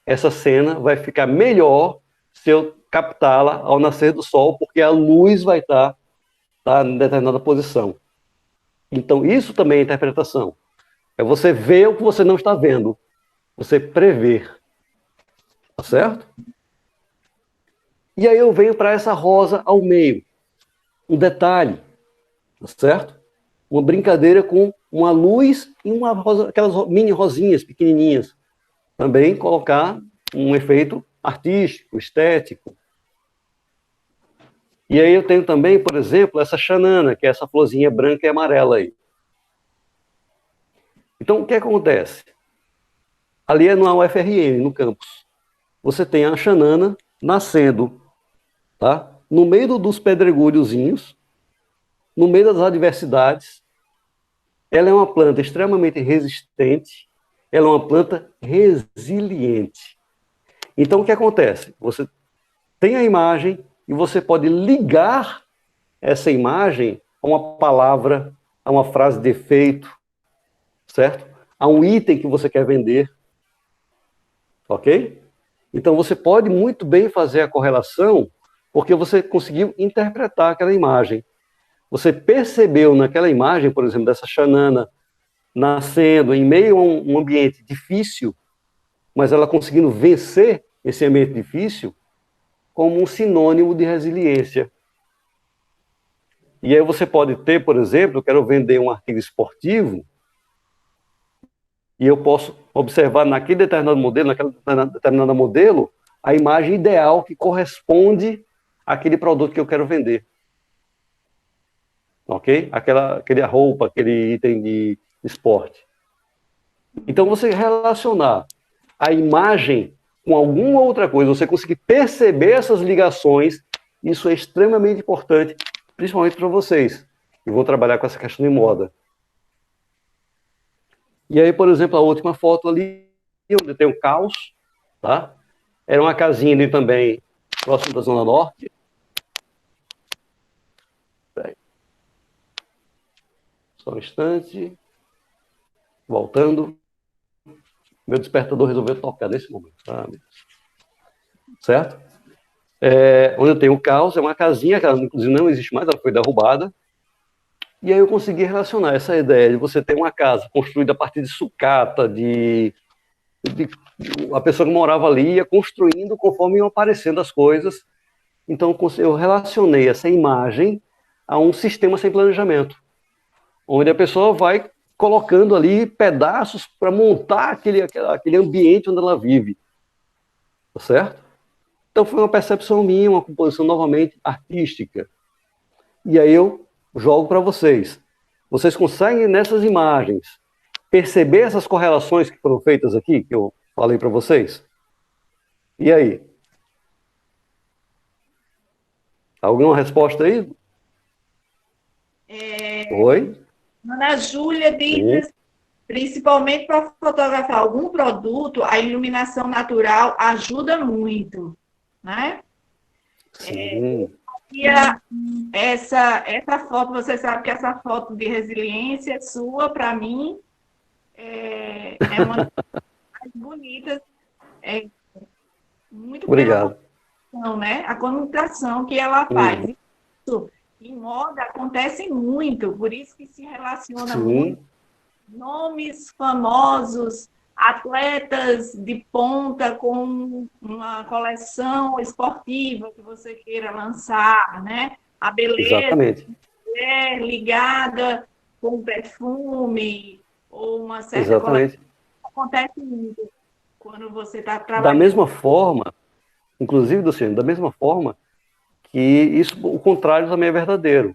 essa cena vai ficar melhor se eu captá-la ao nascer do sol, porque a luz vai estar em determinada posição. Então, isso também é interpretação. É você ver o que você não está vendo. Você prever. Tá certo? E aí eu venho para essa rosa ao meio. Um detalhe. Tá certo? Uma brincadeira com uma luz e uma rosa, aquelas mini rosinhas pequenininhas. Também colocar um efeito artístico, estético. E aí eu tenho também, por exemplo, essa xanana, que é essa florzinha branca e amarela aí. Então, o que acontece? Ali é no UFRN, no campus. Você tem a xanana nascendo, tá? No meio dos pedregulhozinhos, no meio das adversidades. Ela é uma planta extremamente resistente, ela é uma planta resiliente. Então, o que acontece? Você tem a imagem e você pode ligar essa imagem a uma palavra, a uma frase de efeito, certo? A um item que você quer vender, ok? Então, você pode muito bem fazer a correlação porque você conseguiu interpretar aquela imagem. Você percebeu naquela imagem, por exemplo, dessa xanana nascendo em meio a um ambiente difícil, mas ela conseguindo vencer esse ambiente difícil como um sinônimo de resiliência. E aí você pode ter, por exemplo, eu quero vender um artigo esportivo e eu posso observar naquele determinado modelo, naquela determinada modelo, a imagem ideal que corresponde àquele produto que eu quero vender. Ok? Aquela roupa, aquele item de esporte. Então, você relacionar a imagem com alguma outra coisa, você conseguir perceber essas ligações, isso é extremamente importante, principalmente para vocês, que vão trabalhar com essa questão de moda. E aí, por exemplo, a última foto ali, onde tem um caos, tá? Era uma casinha ali também, próximo da Zona Norte. Só um instante. Voltando. Meu despertador resolveu tocar nesse momento, sabe? Certo? Onde eu tenho o caos, é uma casinha, que ela, inclusive não existe mais, ela foi derrubada. E aí eu consegui relacionar essa ideia de você ter uma casa construída a partir de sucata, a pessoa que morava ali ia construindo conforme iam aparecendo as coisas. Então eu relacionei essa imagem a um sistema sem planejamento, onde a pessoa vai colocando ali pedaços para montar aquele ambiente onde ela vive. Tá certo? Então foi uma percepção minha, uma composição novamente artística. E aí eu jogo para vocês. Vocês conseguem nessas imagens perceber essas correlações que foram feitas aqui, que eu falei para vocês? E aí? Alguma resposta aí? Oi? Ana Júlia diz, principalmente para fotografar algum produto, a iluminação natural ajuda muito, né? Sim. E essa foto, você sabe que essa foto de resiliência sua, para mim, é uma das mais bonitas, muito Obrigado. pela né? A conotação que ela faz. Isso em moda acontece muito, por isso que se relaciona muito nomes famosos, atletas de ponta com uma coleção esportiva que você queira lançar, né? A beleza Exatamente. é ligada com perfume ou uma certa Exatamente. coleção. Acontece muito quando você está Da trabalhando. mesma forma, inclusive, Luciano, da mesma forma que isso, o contrário também é verdadeiro.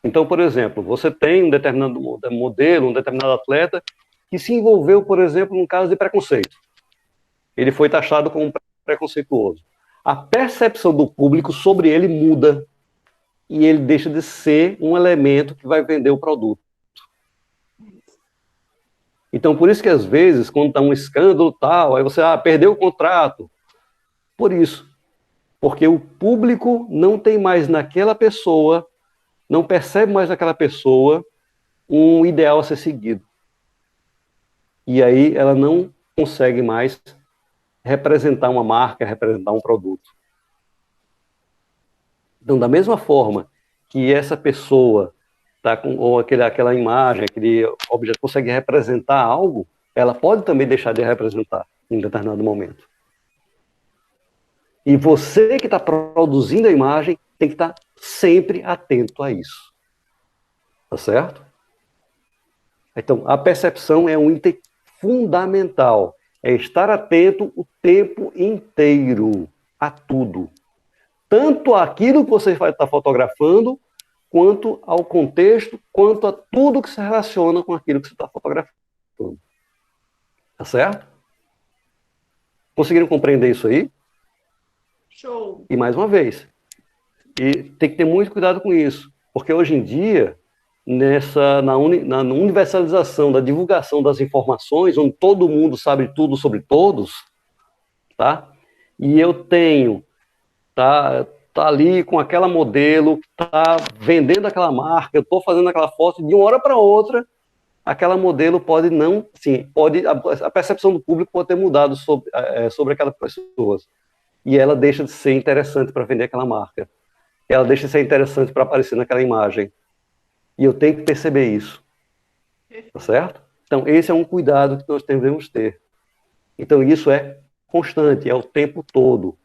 Então, por exemplo, você tem um determinado modelo, um determinado atleta que se envolveu, por exemplo, num caso de preconceito. Ele foi taxado como preconceituoso. A percepção do público sobre ele muda e ele deixa de ser um elemento que vai vender o produto. Então, por isso que às vezes, quando está um escândalo tal, aí você perdeu o contrato. Por isso. Porque o público não tem mais naquela pessoa, não percebe mais naquela pessoa um ideal a ser seguido. E aí ela não consegue mais representar uma marca, representar um produto. Então, da mesma forma que essa pessoa tá com ou aquela imagem, aquele objeto consegue representar algo, ela pode também deixar de representar em determinado momento. E você que está produzindo a imagem tem que estar sempre atento a isso. Tá certo? Então, a percepção é um item fundamental. É estar atento o tempo inteiro a tudo. tanto aquilo que você vai estar fotografando, quanto ao contexto, quanto a tudo que se relaciona com aquilo que você está fotografando. Tá certo? Conseguiram compreender isso aí? Show. E mais uma vez, e tem que ter muito cuidado com isso, porque hoje em dia, na universalização da divulgação das informações, onde todo mundo sabe tudo sobre todos, tá? E eu tenho, tá ali com aquela modelo, tá vendendo aquela marca, eu estou fazendo aquela foto, de uma hora para outra, aquela modelo pode não, sim, pode, a percepção do público pode ter mudado sobre aquelas pessoas. E ela deixa de ser interessante para vender aquela marca. Ela deixa de ser interessante para aparecer naquela imagem. E eu tenho que perceber isso. Tá certo? Então, esse é um cuidado que nós devemos ter. Então, isso é constante, é o tempo todo.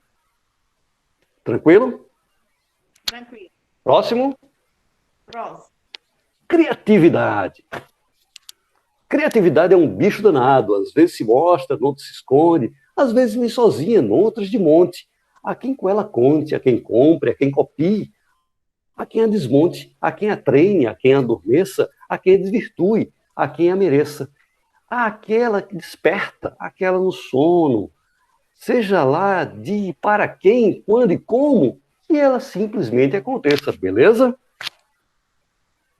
Tranquilo? Tranquilo. Próximo? Próximo. Criatividade. Criatividade é um bicho danado. Às vezes se mostra, outros se esconde. Às vezes vem sozinha, outras de monte. Há quem com ela conte, há quem compre, há quem copie, há quem a desmonte, há quem a treine, há quem a adormeça, há quem a desvirtue, há quem a mereça. Há aquela que desperta, aquela no sono. Seja lá de para quem, quando e como, que ela simplesmente aconteça, beleza?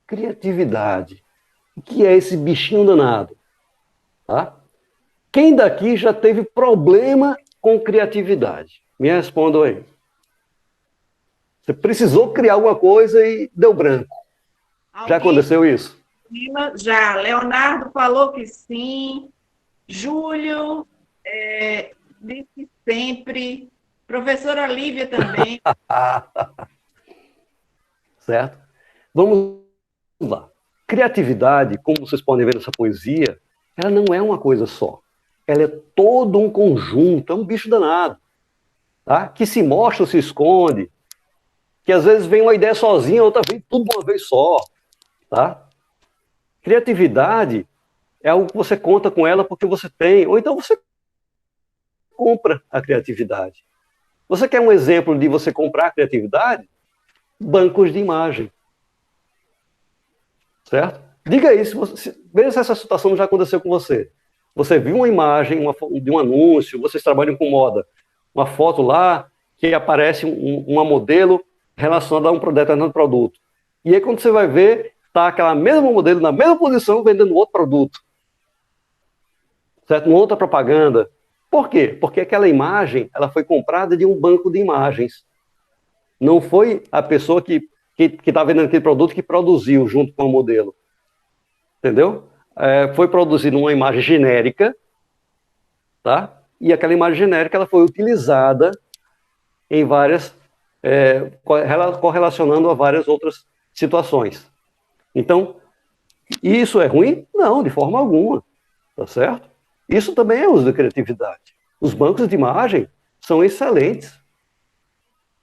Criatividade. O que é esse bichinho danado? Tá? Quem daqui já teve problema com criatividade? Me respondam aí. Você precisou criar alguma coisa e deu branco. Já aconteceu isso? Já. Leonardo falou que sim. Júlio disse sempre. Professora Lívia também. Certo? Vamos lá. Criatividade, como vocês podem ver nessa poesia, ela não é uma coisa só. Ela é todo um conjunto, é um bicho danado. Tá? Que se mostra ou se esconde, que às vezes vem uma ideia sozinha, outra vem tudo de uma vez só. Tá? Criatividade é algo que você conta com ela porque você tem, ou então você compra a criatividade. Você quer um exemplo de você comprar a criatividade? Bancos de imagem. Certo? Diga aí, veja se essa situação já aconteceu com você. Você viu uma imagem de um anúncio, vocês trabalham com moda, uma foto lá que aparece uma modelo relacionada a um determinado produto. E aí quando você vai ver, está aquela mesma modelo na mesma posição vendendo outro produto. Certo? Uma outra propaganda. Por quê? Porque aquela imagem ela foi comprada de um banco de imagens. Não foi a pessoa que está vendendo aquele produto que produziu junto com o modelo. Entendeu? Foi produzida uma imagem genérica, tá? E aquela imagem genérica ela foi utilizada em várias, correlacionando a várias outras situações. Então, isso é ruim? Não, de forma alguma. Tá certo? Isso também é uso da criatividade. Os bancos de imagem são excelentes.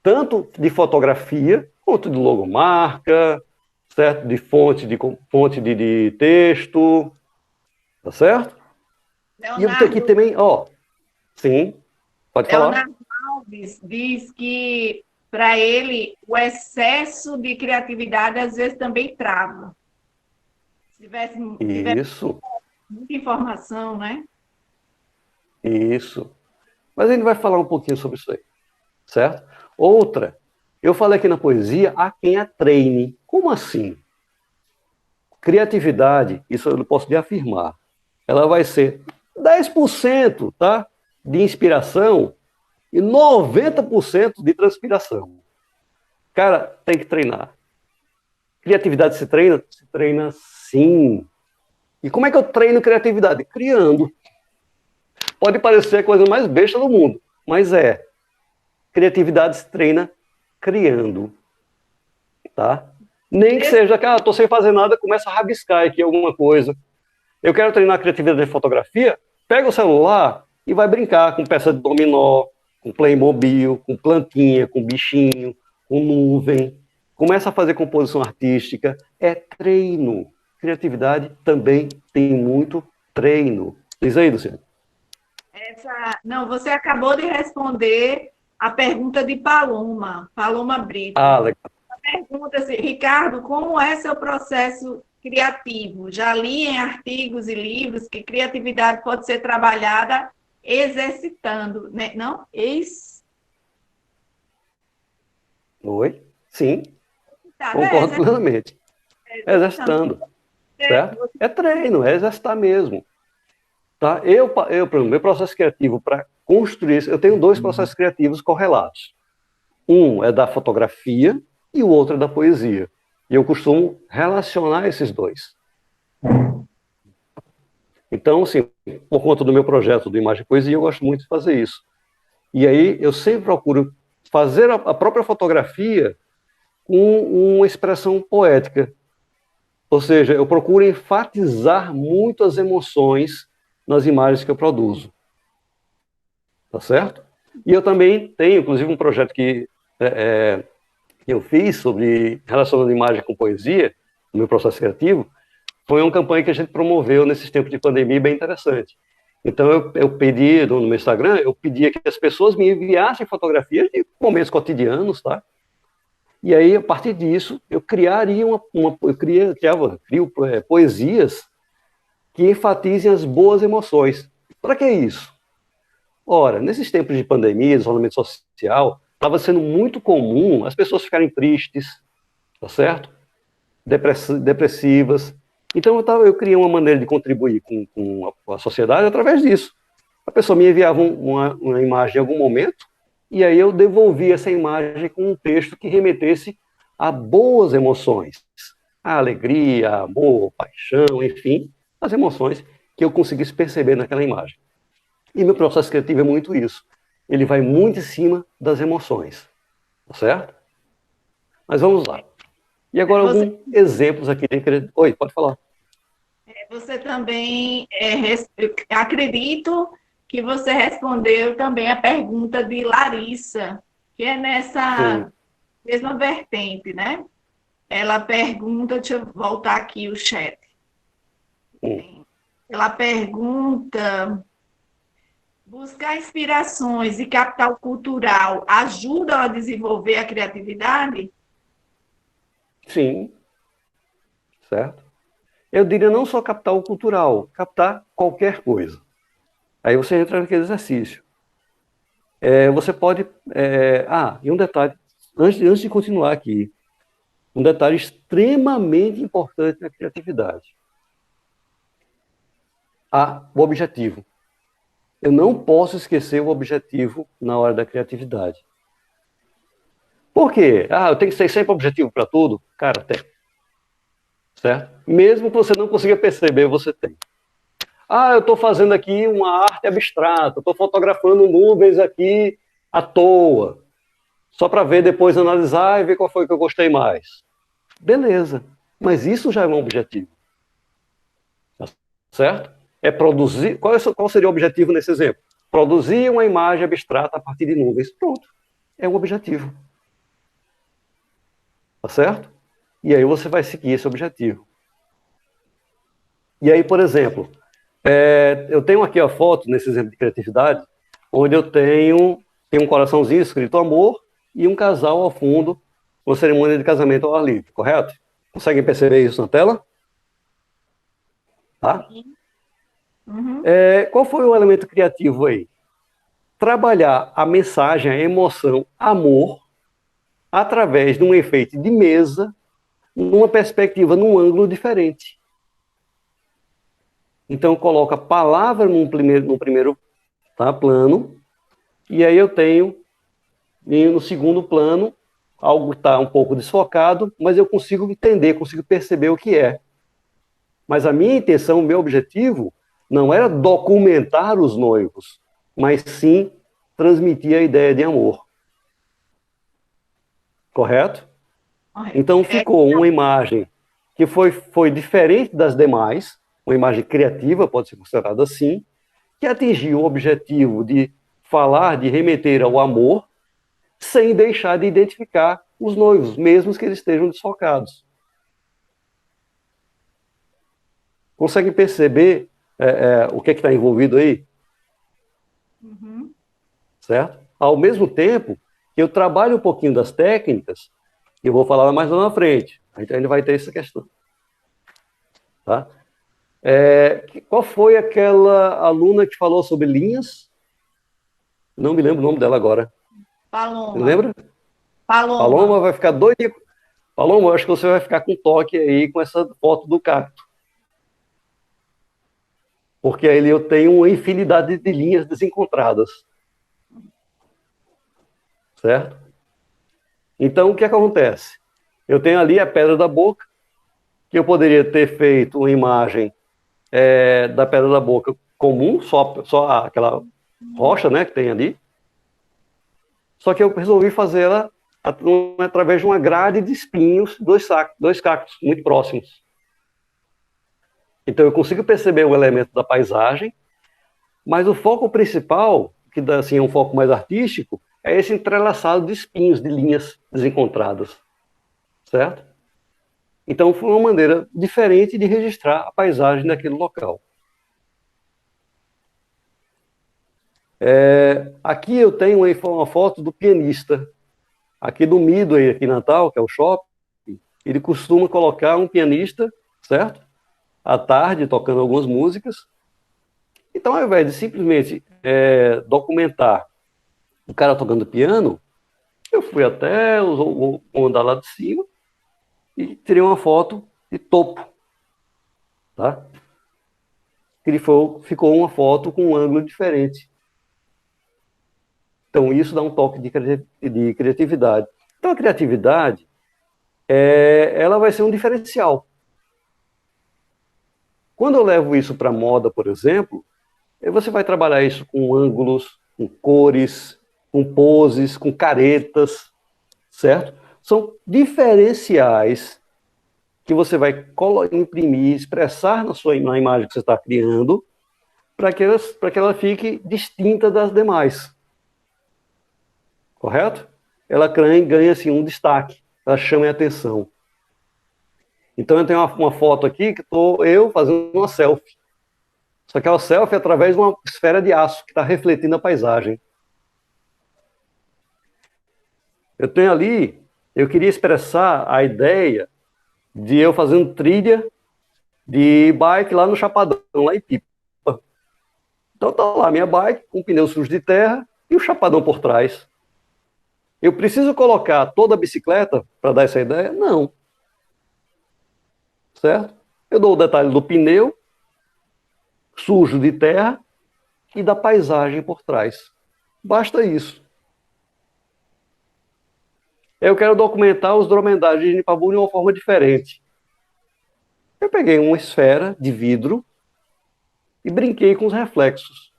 Tanto de fotografia, quanto de logomarca, certo? De fonte de texto, tá certo? Leonardo, E aqui também, sim, pode falar. Leonardo Alves diz que, para ele, o excesso de criatividade às vezes também trava. Se tivesse Isso, muita informação, né? isso. Mas a gente vai falar um pouquinho sobre isso aí, certo? Outra, eu falei aqui na poesia, há quem a treine. Como assim? Criatividade, isso eu posso lhe afirmar, ela vai ser 10%, tá, de inspiração e 90% de transpiração. Cara, tem que treinar. Criatividade se treina? Se treina sim. E como é que eu treino criatividade? Criando. Pode parecer a coisa mais besta do mundo, mas criatividade se treina criando. Tá? Nem que seja que estou sem fazer nada, começa a rabiscar aqui alguma coisa. Eu quero treinar a criatividade de fotografia, pega o celular e vai brincar com peça de dominó, com Playmobil, com plantinha, com bichinho, com nuvem. Começa a fazer composição artística. É treino. Criatividade também tem muito treino. Diz aí, Luciano. Não, você acabou de responder a pergunta de Paloma Brito. Ah, legal. Pergunta assim, Ricardo, como é seu processo criativo? Já li em artigos e livros que criatividade pode ser trabalhada exercitando, né? Não? Oi? Sim, Tá, concordo plenamente. Exercitando, certo? É treino, é exercitar mesmo. Tá? Por exemplo, meu processo criativo para construir isso, eu tenho dois processos criativos correlatos. Um é da fotografia e o outro é da poesia. E eu costumo relacionar esses dois. Então, assim, por conta do meu projeto do Imagem e Poesia, eu gosto muito de fazer isso. E aí eu sempre procuro fazer a própria fotografia com uma expressão poética. Ou seja, eu procuro enfatizar muito as emoções nas imagens que eu produzo. Tá certo? E eu também tenho, inclusive, um projeto que eu fiz sobre relacionando imagem com poesia, no meu processo criativo, foi uma campanha que a gente promoveu nesses tempos de pandemia bem interessante. Então, eu pedi, no meu Instagram, eu pedia que as pessoas me enviassem fotografias de momentos cotidianos, tá? E aí, a partir disso, eu criaria crio poesias que enfatizem as boas emoções. Para que isso? Ora, nesses tempos de pandemia, isolamento social, estava sendo muito comum as pessoas ficarem tristes, tá certo? Depressivas. Então eu criei uma maneira de contribuir com a sociedade através disso. A pessoa me enviava uma imagem em algum momento, e aí eu devolvia essa imagem com um texto que remetesse a boas emoções. A alegria, amor, paixão, enfim, as emoções que eu conseguisse perceber naquela imagem. E meu processo criativo é muito isso. Ele vai muito em cima das emoções. Tá certo? Mas vamos lá. E agora alguns exemplos aqui. Oi, pode falar. Você também, acredito que você respondeu também a pergunta de Larissa, que é nessa mesma vertente, né? Ela pergunta, deixa eu voltar aqui o chat. Ela pergunta, buscar inspirações e capital cultural ajudam a desenvolver a criatividade? Sim, certo? Eu diria não só capital cultural, captar qualquer coisa. Aí você entra naquele exercício. Você pode... e um detalhe, antes de continuar aqui, um detalhe extremamente importante na criatividade. O objetivo. Eu não posso esquecer o objetivo na hora da criatividade. Por quê? Eu tenho que ser sempre objetivo para tudo? Cara, tem. Certo? Mesmo que você não consiga perceber, você tem. Eu estou fazendo aqui uma arte abstrata, estou fotografando nuvens aqui à toa, só para ver depois, analisar e ver qual foi que eu gostei mais. Beleza, mas isso já é um objetivo. Certo? É produzir. Qual seria o objetivo nesse exemplo? Produzir uma imagem abstrata a partir de nuvens. Pronto. É um objetivo. Tá certo? E aí você vai seguir esse objetivo. E aí, por exemplo, eu tenho aqui a foto, nesse exemplo de criatividade, onde eu tenho um coraçãozinho escrito amor e um casal ao fundo, uma cerimônia de casamento ao ar livre, correto? Conseguem perceber isso na tela? Tá? Uhum. Qual foi o elemento criativo aí? Trabalhar a mensagem, a emoção, amor, através de um efeito de mesa, numa perspectiva, num ângulo diferente. Então, coloca a palavra no primeiro plano, e aí eu tenho, no segundo plano, algo está um pouco desfocado, mas eu consigo entender, consigo perceber o que é. Mas a minha intenção, o meu objetivo, não era documentar os noivos, mas sim transmitir a ideia de amor. Correto? Então ficou uma imagem que foi diferente das demais, uma imagem criativa, pode ser considerada assim, que atingiu o objetivo de falar, de remeter ao amor, sem deixar de identificar os noivos, mesmo que eles estejam desfocados. Conseguem perceber o que é que está envolvido aí? Uhum. Certo? ao mesmo tempo que eu trabalho um pouquinho das técnicas, que eu vou falar mais lá na frente. A gente ainda vai ter essa questão. Tá? Qual foi aquela aluna que falou sobre linhas? Não me lembro o nome dela agora. Paloma. Você lembra? Paloma. Paloma vai ficar doida. Paloma, eu acho que você vai ficar com toque aí com essa foto do cacto. Porque aí eu tenho uma infinidade de linhas desencontradas. Certo? Então, o que acontece? Eu tenho ali a pedra da boca, que eu poderia ter feito uma imagem da pedra da boca comum, só aquela rocha, né, que tem ali. Só que eu resolvi fazer ela através de uma grade de espinhos, dois cactos muito próximos. Então eu consigo perceber o elemento da paisagem, mas o foco principal, que dá assim, um foco mais artístico, é esse entrelaçado de espinhos, de linhas desencontradas. Certo? Então foi uma maneira diferente de registrar a paisagem daquele local. Aqui eu tenho uma foto do pianista. Aqui do Midway, aqui em Natal, que é o shopping, ele costuma colocar um pianista, certo? À tarde, tocando algumas músicas. Então, ao invés de simplesmente documentar o cara tocando piano, eu fui até o andar lá de cima e tirei uma foto de topo. Tá? Ficou uma foto com um ângulo diferente. Então, isso dá um toque de criatividade. Então, a criatividade, ela vai ser um diferencial. Quando eu levo isso para a moda, por exemplo, você vai trabalhar isso com ângulos, com cores, com poses, com caretas, certo? São diferenciais que você vai imprimir, expressar na imagem que você está criando, para que ela fique distinta das demais. Correto? Ela ganha assim, um destaque, ela chama a atenção. Então eu tenho uma foto aqui que estou eu fazendo uma selfie. Só que é uma selfie através de uma esfera de aço que está refletindo a paisagem. Eu tenho ali, eu queria expressar a ideia de eu fazendo trilha de bike lá no Chapadão, lá em Pipa. Então tá lá minha bike, com pneu sujo de terra e o Chapadão por trás. Eu preciso colocar toda a bicicleta para dar essa ideia? Não. Certo? Eu dou o detalhe do pneu, sujo de terra, e da paisagem por trás. Basta isso. Eu quero documentar os dromedários de Nipabu de uma forma diferente. Eu peguei uma esfera de vidro e brinquei com os reflexos.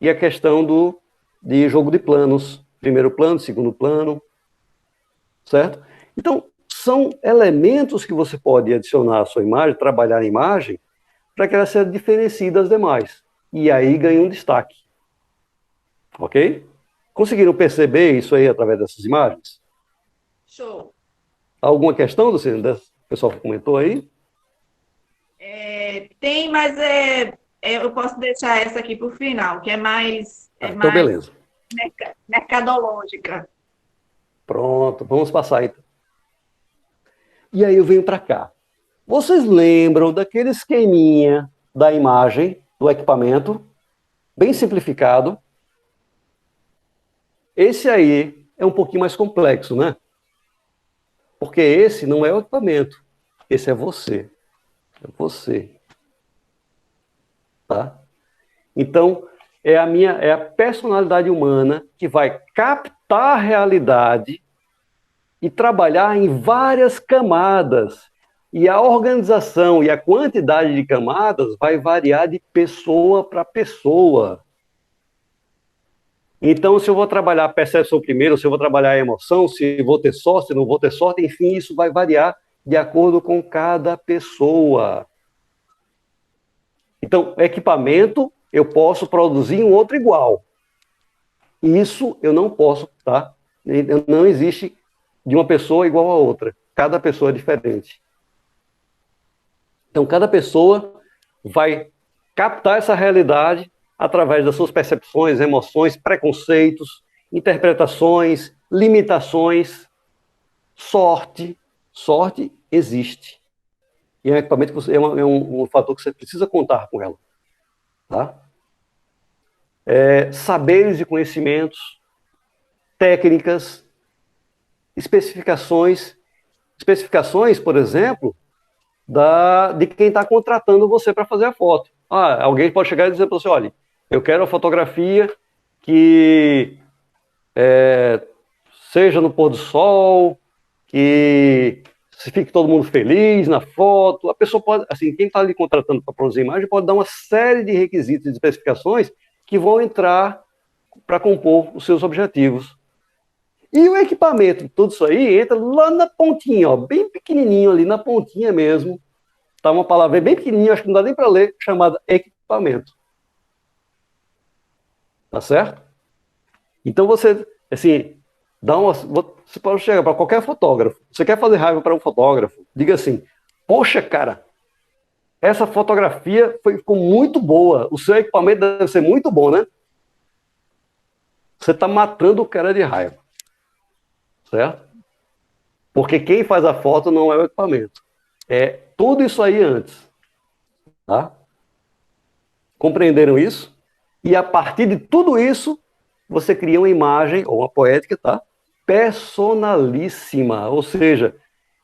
E a questão de jogo de planos. Primeiro plano, segundo plano. Certo? Então, são elementos que você pode adicionar à sua imagem, trabalhar a imagem, para que ela se diferencie das demais. E aí ganha um destaque. Ok? Conseguiram perceber isso aí através dessas imagens? Show. Alguma questão, Luciano, desse pessoal que comentou aí? Tem, mas eu posso deixar essa aqui para o final, que é mais, Então, beleza. mercadológica. Pronto, vamos passar então. E aí eu venho para cá. Vocês lembram daquele esqueminha da imagem, do equipamento, bem simplificado? Esse aí é um pouquinho mais complexo, né? Porque esse não é o equipamento, esse é você. É você. Tá? Então, é a personalidade humana que vai captar a realidade e trabalhar em várias camadas. E a organização e a quantidade de camadas vai variar de pessoa para pessoa. Então, se eu vou trabalhar a percepção primeiro, se eu vou trabalhar a emoção, se vou ter sorte, se não vou ter sorte, enfim, isso vai variar de acordo com cada pessoa. Então, equipamento, eu posso produzir um outro igual. Isso eu não posso, tá? Não existe de uma pessoa igual a outra. Cada pessoa é diferente. Então, cada pessoa vai captar essa realidade através das suas percepções, emoções, preconceitos, interpretações, limitações, sorte. Sorte existe. E é um equipamento que um fator que você precisa contar com ela. Tá? Saberes e conhecimentos, técnicas, especificações, por exemplo, de quem está contratando você para fazer a foto. Alguém pode chegar e dizer para você, olha, eu quero a fotografia que seja no pôr do sol, que se fique todo mundo feliz na foto. A pessoa pode, assim, quem está ali contratando para produzir imagem pode dar uma série de requisitos e especificações que vão entrar para compor os seus objetivos. E o equipamento, tudo isso aí, entra lá na pontinha, ó, bem pequenininho ali, na pontinha mesmo. Tá uma palavra bem pequenininha, acho que não dá nem para ler, chamada equipamento. Tá certo? Então você, assim, você pode chegar para qualquer fotógrafo. Você quer fazer raiva para um fotógrafo? Diga assim: poxa, cara, essa fotografia ficou muito boa. O seu equipamento deve ser muito bom, né? Você está matando o cara de raiva. Certo? Porque quem faz a foto não é o equipamento. É tudo isso aí antes. Tá? Compreenderam isso? E a partir de tudo isso, você cria uma imagem, ou uma poética, tá? Personalíssima. Ou seja,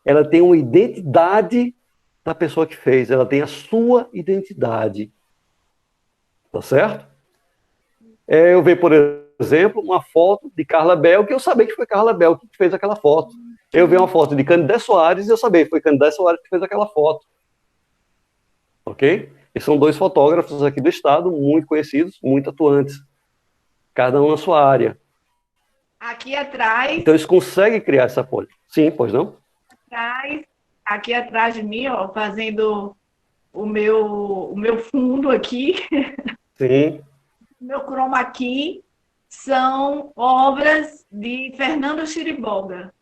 ela tem uma identidade da pessoa que fez. Ela tem a sua identidade. Tá certo? Eu vejo, por exemplo, uma foto de Carla Bel, que eu sabia que foi Carla Bel que fez aquela foto. Eu vi uma foto de Candidé Soares e eu sabia que foi Candidé Soares que fez aquela foto. Ok? E são dois fotógrafos aqui do estado, muito conhecidos, muito atuantes. Cada um na sua área. Aqui atrás... Então eles conseguem criar essa folha. Sim, pois não? Aqui atrás de mim, ó, fazendo o meu fundo aqui. Sim. Meu chroma key são obras de Fernando Chiriboga.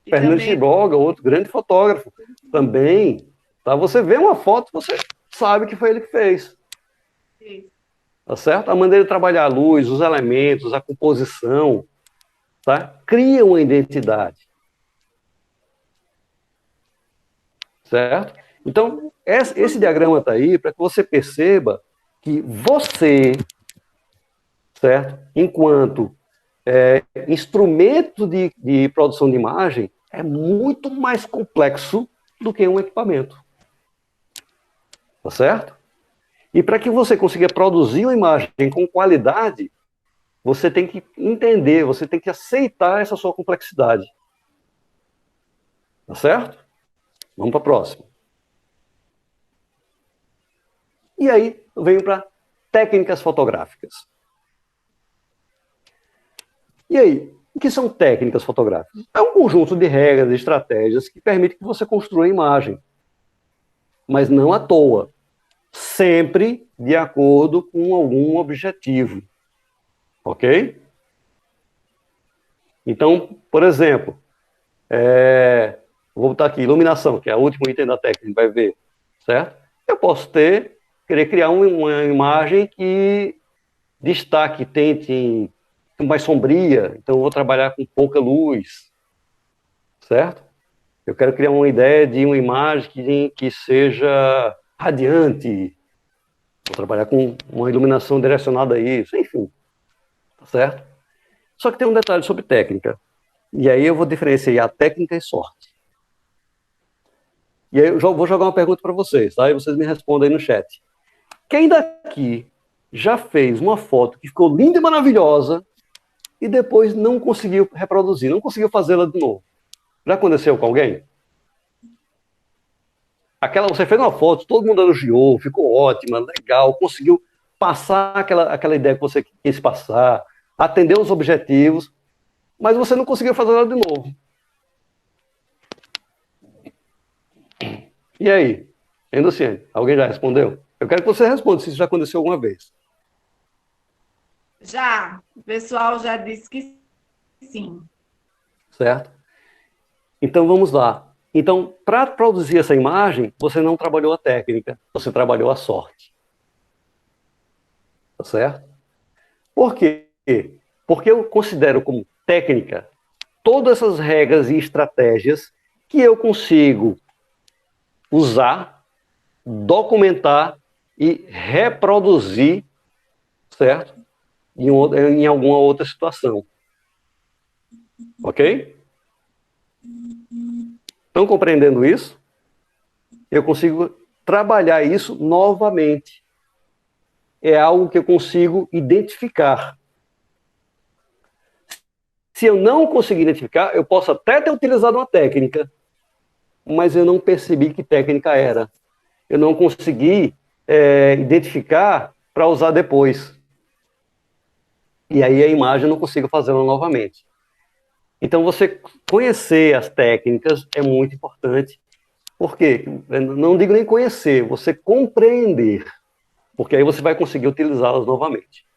Fernando Chiriboga, outro grande fotógrafo. Também. Tá? Você vê uma foto, você sabe que foi ele que fez. Isso. Tá certo? A maneira de trabalhar a luz, os elementos, a composição, tá? Cria uma identidade. Certo? Então, esse diagrama está aí para que você perceba que você, certo? Enquanto instrumento de produção de imagem, é muito mais complexo do que um equipamento. Tá certo? E para que você consiga produzir uma imagem com qualidade, você tem que entender, você tem que aceitar essa sua complexidade. Tá certo? Vamos para a próxima. E aí, eu venho para técnicas fotográficas. E aí, o que são técnicas fotográficas? É um conjunto de regras e estratégias que permite que você construa a imagem. Mas não à toa. Sempre de acordo com algum objetivo. Ok? Então, por exemplo, vou botar aqui, iluminação, que é o último item da técnica, vai ver. Certo? Eu posso querer criar uma imagem que destaque, tente mais sombria, então eu vou trabalhar com pouca luz, certo? Eu quero criar uma ideia de uma imagem que seja radiante, vou trabalhar com uma iluminação direcionada a isso, enfim, tá certo? Só que tem um detalhe sobre técnica, e aí eu vou diferenciar técnica e sorte. E aí eu vou jogar uma pergunta para vocês, tá? E vocês me respondem aí no chat. Quem daqui já fez uma foto que ficou linda e maravilhosa e depois não conseguiu reproduzir, não conseguiu fazê-la de novo? Já aconteceu com alguém? Você fez uma foto, todo mundo elogiou, ficou ótima, legal, conseguiu passar aquela ideia que você quis passar, atender os objetivos, mas você não conseguiu fazer ela de novo. E aí? Hein, Luciane? Alguém já respondeu? Eu quero que você responda se isso já aconteceu alguma vez. Já. O pessoal já disse que sim. Certo? Então, vamos lá. Então, para produzir essa imagem, você não trabalhou a técnica, você trabalhou a sorte. tá certo? Por quê? Porque eu considero como técnica todas essas regras e estratégias que eu consigo usar, documentar e reproduzir, certo? Em alguma outra situação. Ok? Estão compreendendo isso? Eu consigo trabalhar isso novamente. É algo que eu consigo identificar. Se eu não conseguir identificar, eu posso até ter utilizado uma técnica, mas eu não percebi que técnica era. Eu não consegui identificar para usar depois. E aí a imagem eu não consigo fazê-la novamente. Então você conhecer as técnicas é muito importante. Por quê? Não digo nem conhecer, você compreender. Porque aí você vai conseguir utilizá-las novamente.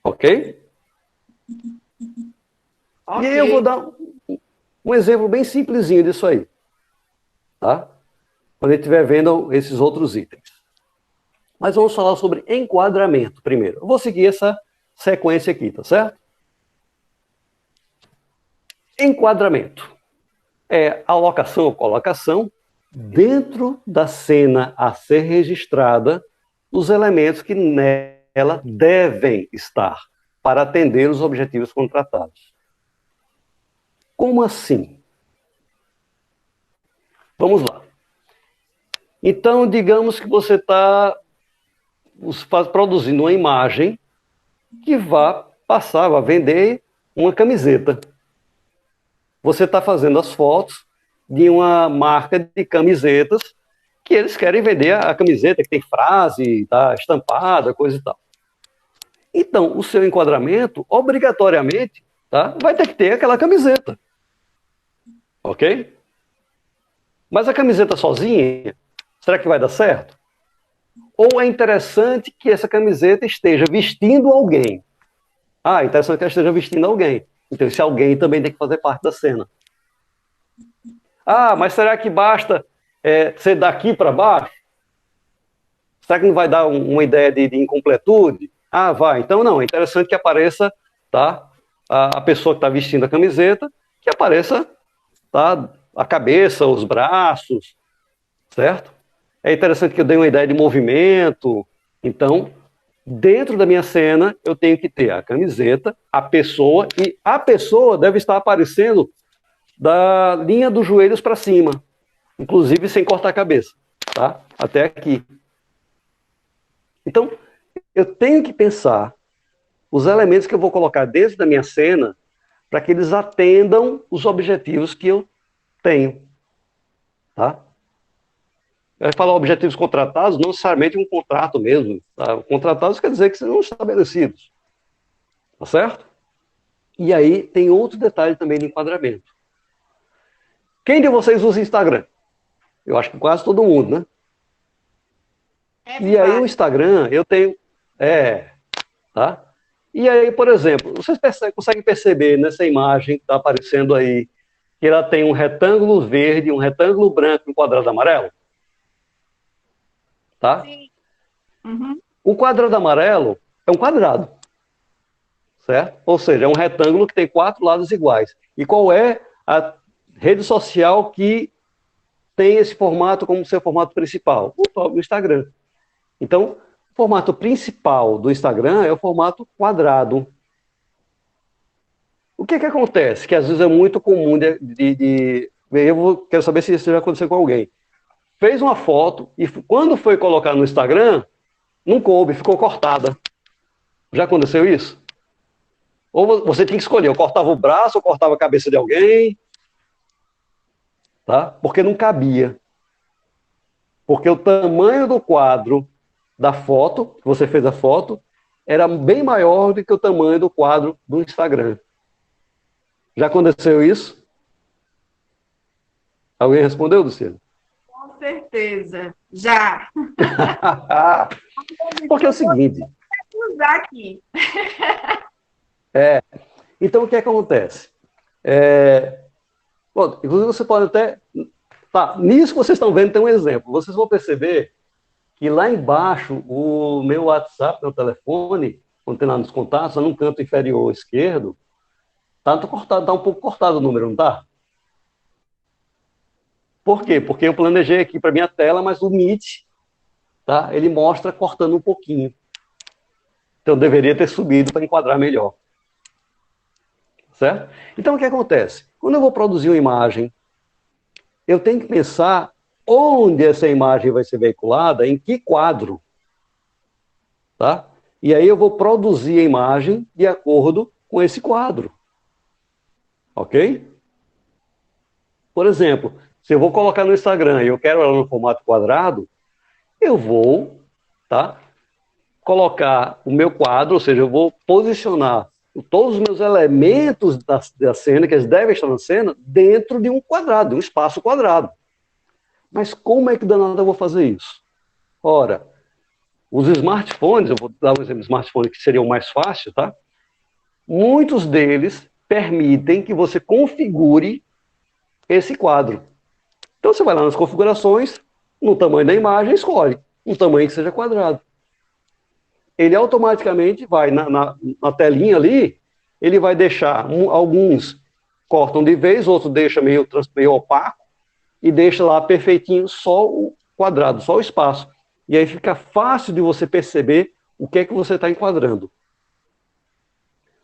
Ok? E aí eu vou dar um exemplo bem simplesinho disso aí. Tá? Quando a gente estiver vendo esses outros itens. Mas vamos falar sobre enquadramento primeiro. Eu vou seguir essa sequência aqui, tá certo? Enquadramento é alocação ou colocação dentro da cena a ser registrada os elementos que nela devem estar para atender os objetivos contratados. Como assim? Vamos lá. Então, digamos que você está produzindo uma imagem que vai passar, vai vender uma camiseta. Você está fazendo as fotos de uma marca de camisetas que eles querem vender a camiseta que tem frase, tá estampada, coisa e tal. Então, o seu enquadramento, obrigatoriamente, tá, vai ter que ter aquela camiseta. Ok? Mas a camiseta sozinha, será que vai dar certo? Ou é interessante que essa camiseta esteja vestindo alguém? Ah, interessante que ela esteja vestindo alguém. Então, esse alguém também tem que fazer parte da cena. Ah, mas será que basta ser daqui para baixo? Será que não vai dar uma ideia de incompletude? Ah, vai. Então, não. É interessante que apareça, tá, a pessoa que está vestindo a camiseta, que apareça, tá, a cabeça, os braços, certo? É interessante que eu dê uma ideia de movimento. Então, dentro da minha cena, eu tenho que ter a camiseta, a pessoa, e a pessoa deve estar aparecendo da linha dos joelhos para cima, inclusive sem cortar a cabeça, tá? Até aqui. Então, eu tenho que pensar os elementos que eu vou colocar dentro da minha cena para que eles atendam os objetivos que eu tenho, tá? Eu falar objetivos contratados, não necessariamente um contrato mesmo. Tá? Contratados quer dizer que são estabelecidos. Tá certo? E aí tem outro detalhe também de enquadramento. Quem de vocês usa Instagram? Eu acho que quase todo mundo, né? E aí o Instagram, eu tenho... tá? E aí, por exemplo, vocês conseguem perceber nessa imagem que está aparecendo aí, que ela tem um retângulo verde, um retângulo branco e um quadrado amarelo? Tá? Sim. Uhum. O quadrado amarelo é um quadrado, certo? Ou seja, é um retângulo que tem 4 lados iguais. E qual é a rede social que tem esse formato como seu formato principal? O Instagram. Então, o formato principal do Instagram é o formato quadrado. O que acontece? Que às vezes é muito comum quero saber se isso já aconteceu com alguém. Fez uma foto e quando foi colocar no Instagram, não coube, ficou cortada. Já aconteceu isso? Ou você tinha que escolher, ou cortava o braço, ou cortava a cabeça de alguém, tá? Porque não cabia. Porque o tamanho do quadro da foto, que você fez a foto, era bem maior do que o tamanho do quadro do Instagram. Já aconteceu isso? Alguém respondeu, Luciano? Com certeza. Já. Porque é o seguinte... Vou usar aqui. Então, o que acontece? Bom, inclusive, você pode até... Tá, nisso que vocês estão vendo tem um exemplo. Vocês vão perceber que lá embaixo, o meu WhatsApp, meu telefone, quando tem lá nos contatos, lá no canto inferior esquerdo, tá um pouco cortado o número, não tá? Por quê? Porque eu planejei aqui para minha tela, mas o Meet, tá? Ele mostra cortando um pouquinho. Então, eu deveria ter subido para enquadrar melhor. Certo? Então, o que acontece? Quando eu vou produzir uma imagem, eu tenho que pensar onde essa imagem vai ser veiculada, em que quadro. Tá? E aí eu vou produzir a imagem de acordo com esse quadro. Ok? Por exemplo, se eu vou colocar no Instagram e eu quero ela no formato quadrado, eu vou, tá, colocar o meu quadro, ou seja, eu vou posicionar todos os meus elementos da cena, que eles devem estar na cena, dentro de um quadrado, de um espaço quadrado. Mas como é que danado eu vou fazer isso? Ora, os smartphones, eu vou dar um exemplo de smartphone que seria o mais fácil, tá? Muitos deles permitem que você configure esse quadro. Então você vai lá nas configurações, no tamanho da imagem, escolhe um tamanho que seja quadrado. Ele automaticamente vai na telinha ali, ele vai deixar, alguns cortam de vez, outros deixam meio opaco, e deixa lá perfeitinho só o quadrado, só o espaço. E aí fica fácil de você perceber o que é que você está enquadrando.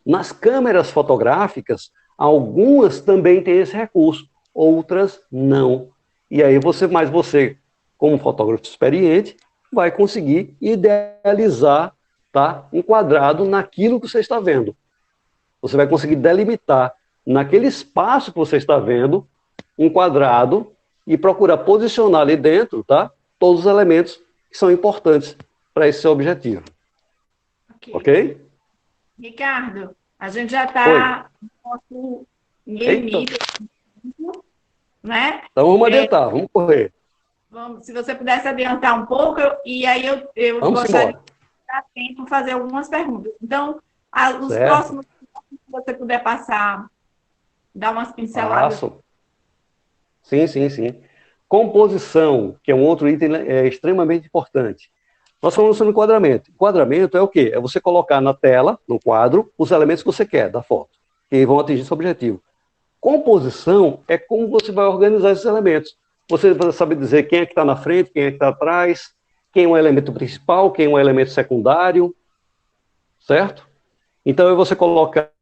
Nas câmeras fotográficas, algumas também têm esse recurso, outras não. E aí você, como fotógrafo experiente, vai conseguir idealizar, tá, um quadrado naquilo que você está vendo. Você vai conseguir delimitar naquele espaço que você está vendo um quadrado e procurar posicionar ali dentro, tá, todos os elementos que são importantes para esse seu objetivo. Ok? Ricardo, a gente já Oi. está no nosso Eita. limite, né? Então vamos adiantar, vamos correr. Se você pudesse adiantar um pouco, e aí eu Vamos gostaria embora. de dar tempo para fazer algumas perguntas. Então, os Certo? próximos, se você puder passar, dar umas pinceladas. Passo. Sim, sim, sim. Composição, que é um outro item extremamente importante. Nós falamos sobre enquadramento. Enquadramento é o quê? É você colocar na tela, no quadro, os elementos que você quer da foto, que vão atingir seu objetivo. Composição é como você vai organizar esses elementos. Você vai saber dizer quem é que está na frente, quem é que está atrás, quem é o elemento principal, quem é o elemento secundário, certo? Então, é você colocar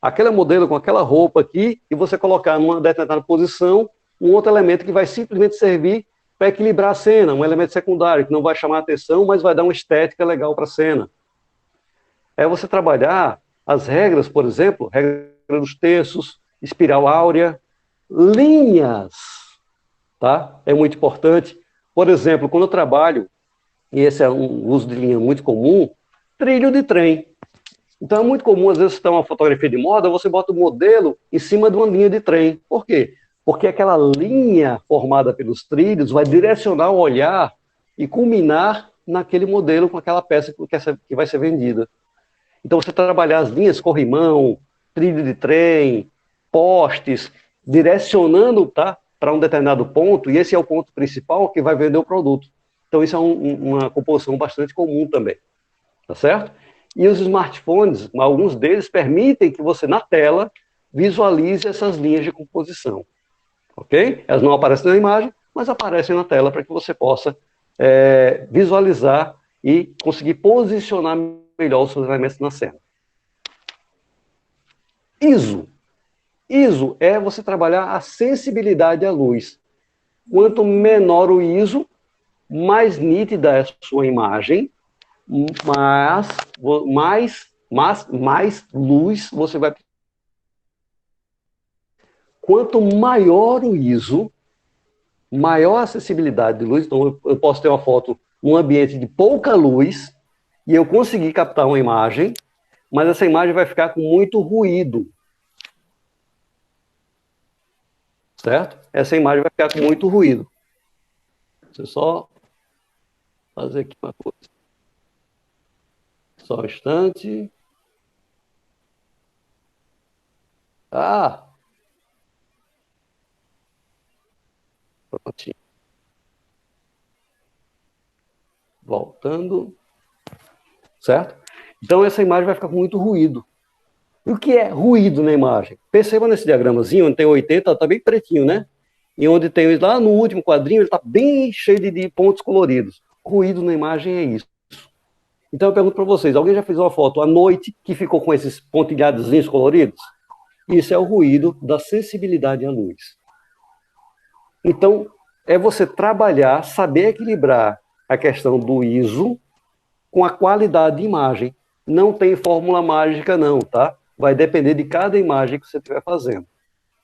aquele modelo com aquela roupa aqui e você colocar numa determinada posição um outro elemento que vai simplesmente servir para equilibrar a cena, um elemento secundário que não vai chamar a atenção, mas vai dar uma estética legal para a cena. É você trabalhar as regras, por exemplo, regra dos terços, espiral áurea, linhas, tá? É muito importante. Por exemplo, quando eu trabalho, e esse é um uso de linha muito comum, trilho de trem. Então é muito comum, às vezes, você tem uma fotografia de moda, você bota o modelo em cima de uma linha de trem. Por quê? Porque aquela linha formada pelos trilhos vai direcionar o olhar e culminar naquele modelo com aquela peça que vai ser vendida. Então você trabalhar as linhas corrimão, trilho de trem, postes, direcionando, tá, para um determinado ponto, e esse é o ponto principal que vai vender o produto. Então isso é uma composição bastante comum também. Tá certo? E os smartphones, alguns deles permitem que você, na tela, visualize essas linhas de composição. Ok? Elas não aparecem na imagem, mas aparecem na tela para que você possa visualizar e conseguir posicionar melhor os seus elementos na cena. ISO. ISO é você trabalhar a sensibilidade à luz. Quanto menor o ISO, mais nítida é a sua imagem, mas mais luz você vai. Quanto maior o ISO, maior a acessibilidade de luz. Então, eu posso ter uma foto num ambiente de pouca luz e eu conseguir captar uma imagem, mas essa imagem vai ficar com muito ruído. Certo? Essa imagem vai ficar com muito ruído. Deixa eu só fazer aqui uma coisa. Só um instante. Ah! Prontinho. Voltando. Certo? Então, essa imagem vai ficar com muito ruído. E o que é ruído na imagem? Perceba nesse diagramazinho, onde tem 80, está bem pretinho, né? E onde tem lá no último quadrinho, ele está bem cheio de pontos coloridos. Ruído na imagem é isso. Então eu pergunto para vocês, alguém já fez uma foto à noite que ficou com esses pontilhadozinhos coloridos? Isso é o ruído da sensibilidade à luz. Então, é você trabalhar, saber equilibrar a questão do ISO com a qualidade de imagem. Não tem fórmula mágica não, tá? Vai depender de cada imagem que você estiver fazendo.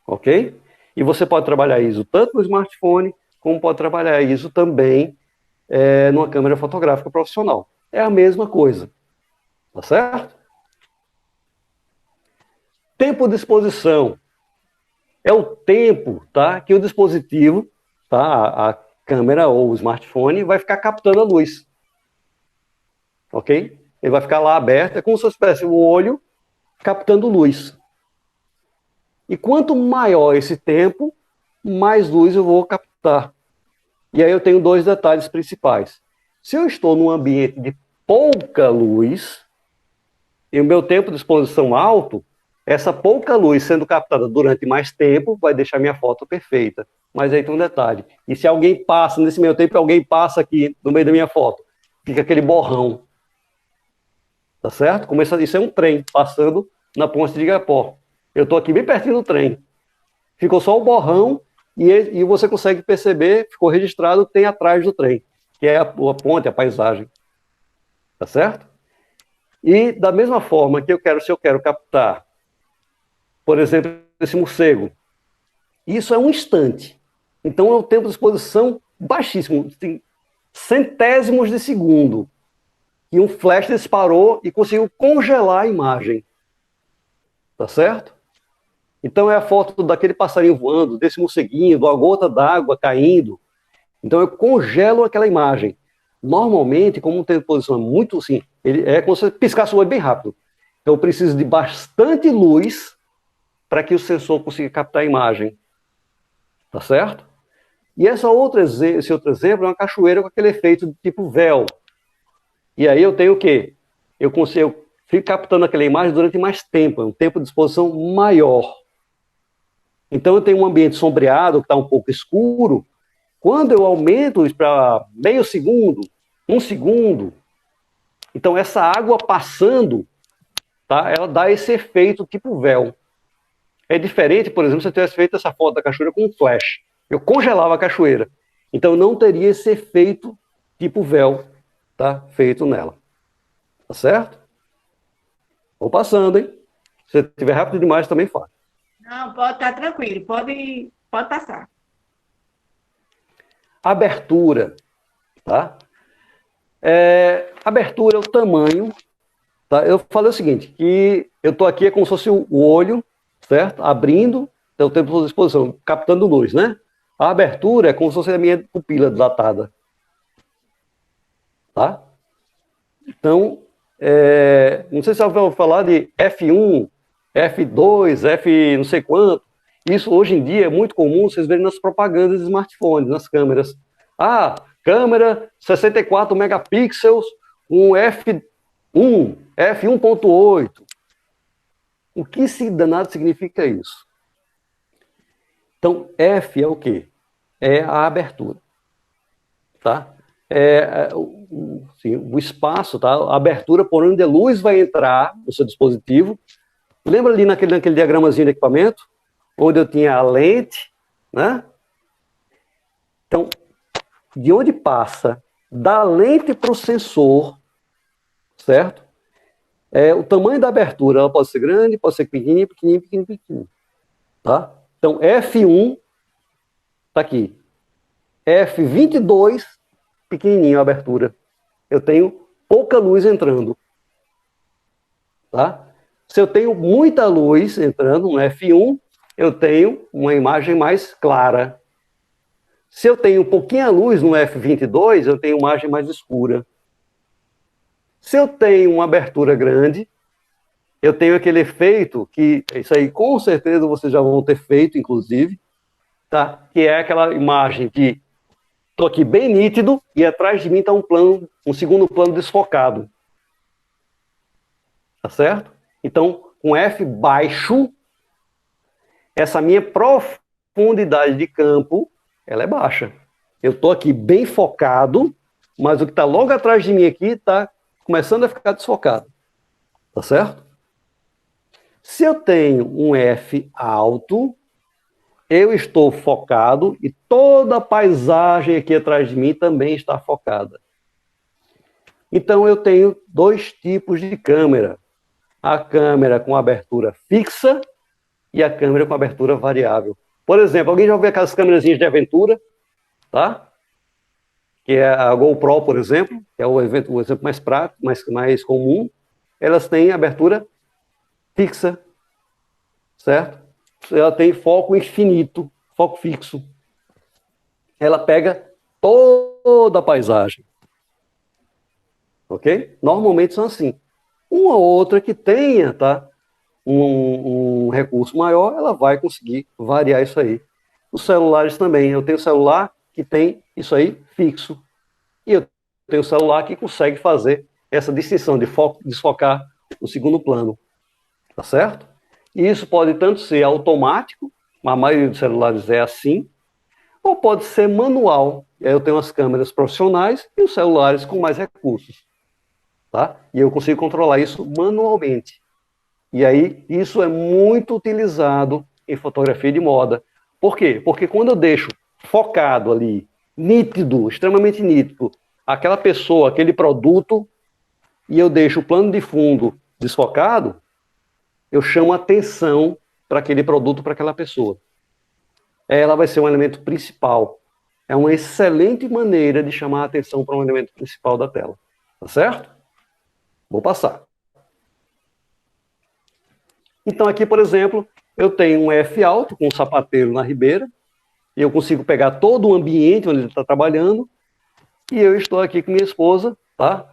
Ok? E você pode trabalhar ISO tanto no smartphone, como pode trabalhar ISO também numa câmera fotográfica profissional. É a mesma coisa. Tá certo? Tempo de exposição. É o tempo, tá, que o dispositivo, tá, a câmera ou o smartphone, vai ficar captando a luz. Ok? Ele vai ficar lá aberto, é como se fosse o olho captando luz. E quanto maior esse tempo, mais luz eu vou captar. E aí eu tenho dois detalhes principais. Se eu estou num ambiente de pouca luz, e o meu tempo de exposição alto, essa pouca luz sendo captada durante mais tempo vai deixar minha foto perfeita. Mas aí tem um detalhe. E se alguém passa, nesse meio tempo, alguém passa aqui no meio da minha foto, fica aquele borrão. Tá certo? Isso é um trem passando na ponte de Igapó. Eu estou aqui bem pertinho do trem. Ficou só o borrão e você consegue perceber, ficou registrado o que tem atrás do trem, que é a ponte, a paisagem. Tá certo? E da mesma forma que se eu quero captar, por exemplo, esse morcego, isso é um instante. Então é um tempo de exposição baixíssimo, tem centésimos de segundo. E um flash disparou e conseguiu congelar a imagem. Tá certo? Então é a foto daquele passarinho voando, desse morceguinho, de uma gota d'água caindo. Então eu congelo aquela imagem. Normalmente, como um tempo de exposição é muito assim, ele é como se você piscasse o olho bem rápido. Então eu preciso de bastante luz para que o sensor consiga captar a imagem. Tá certo? E esse outro exemplo é uma cachoeira com aquele efeito de tipo véu. E aí eu tenho o quê? Eu fico captando aquela imagem durante mais tempo, um tempo de exposição maior. Então eu tenho um ambiente sombreado, que está um pouco escuro. Quando eu aumento isso para meio segundo, 1 segundo, então essa água passando, tá, ela dá esse efeito tipo véu. É diferente, por exemplo, se eu tivesse feito essa foto da cachoeira com um flash. Eu congelava a cachoeira. Então não teria esse efeito tipo véu, tá, feito nela. Tá certo? Vou passando, hein? Se estiver rápido demais, também faz. Não, pode estar tranquilo, pode passar. Abertura, tá? Abertura é o tamanho, tá? Eu falei o seguinte, que eu estou aqui, é como se fosse o olho, certo? Abrindo, então o tempo de exposição, captando luz, né? A abertura é como se fosse a minha pupila dilatada, tá? Então, não sei se você vai falar de F1, F2, F não sei quanto. Isso hoje em dia é muito comum, vocês verem nas propagandas de smartphones, nas câmeras. Ah, câmera 64 megapixels, um F1, F1.8. O que danado significa isso? Então, F é o quê? É a abertura. Tá? O espaço, tá? A abertura por onde a luz vai entrar no seu dispositivo. Lembra ali naquele diagramazinho de equipamento? Onde eu tinha a lente, né? Então, de onde passa da lente para o sensor, certo? O tamanho da abertura, ela pode ser grande, pode ser pequenininho, pequenininho, pequenininho, pequenininho. Tá? Então, F1, tá aqui. F22, pequenininho a abertura. Eu tenho pouca luz entrando. Tá? Se eu tenho muita luz entrando no F1, eu tenho uma imagem mais clara. Se eu tenho pouquinha luz no F22, eu tenho uma imagem mais escura. Se eu tenho uma abertura grande, eu tenho aquele efeito que, isso aí com certeza vocês já vão ter feito, inclusive, tá? Que é aquela imagem que Estou aqui bem nítido e atrás de mim está um segundo plano desfocado. Tá certo? Então, com F baixo, essa minha profundidade de campo, ela é baixa. Eu estou aqui bem focado, mas o que está logo atrás de mim aqui está começando a ficar desfocado. Tá certo? Se eu tenho um F alto, eu estou focado e toda a paisagem aqui atrás de mim também está focada. Então eu tenho dois tipos de câmera. A câmera com abertura fixa e a câmera com abertura variável. Por exemplo, alguém já ouviu aquelas câmerazinhas de aventura? Tá? Que é a GoPro, por exemplo, que é o exemplo mais prático, mais comum. Elas têm abertura fixa, certo? Ela tem foco infinito, foco fixo. Ela pega toda a paisagem. Ok? Normalmente são assim. Uma ou outra que tenha, tá, um recurso maior, ela vai conseguir variar isso aí. Os celulares também. Eu tenho celular que tem isso aí fixo. E eu tenho celular que consegue fazer essa distinção de desfocar o segundo plano. Tá certo? E isso pode tanto ser automático, a maioria dos celulares é assim, ou pode ser manual. Eu tenho as câmeras profissionais e os celulares com mais recursos. Tá? E eu consigo controlar isso manualmente. E aí, isso é muito utilizado em fotografia de moda. Por quê? Porque quando eu deixo focado ali, nítido, extremamente nítido, aquela pessoa, aquele produto, e eu deixo o plano de fundo desfocado, eu chamo atenção para aquele produto, para aquela pessoa. Ela vai ser um elemento principal. É uma excelente maneira de chamar a atenção para um elemento principal da tela. Tá certo? Vou passar. Então aqui, por exemplo, eu tenho um F alto com um sapateiro na ribeira, e eu consigo pegar todo o ambiente onde ele está trabalhando, e eu estou aqui com minha esposa, tá?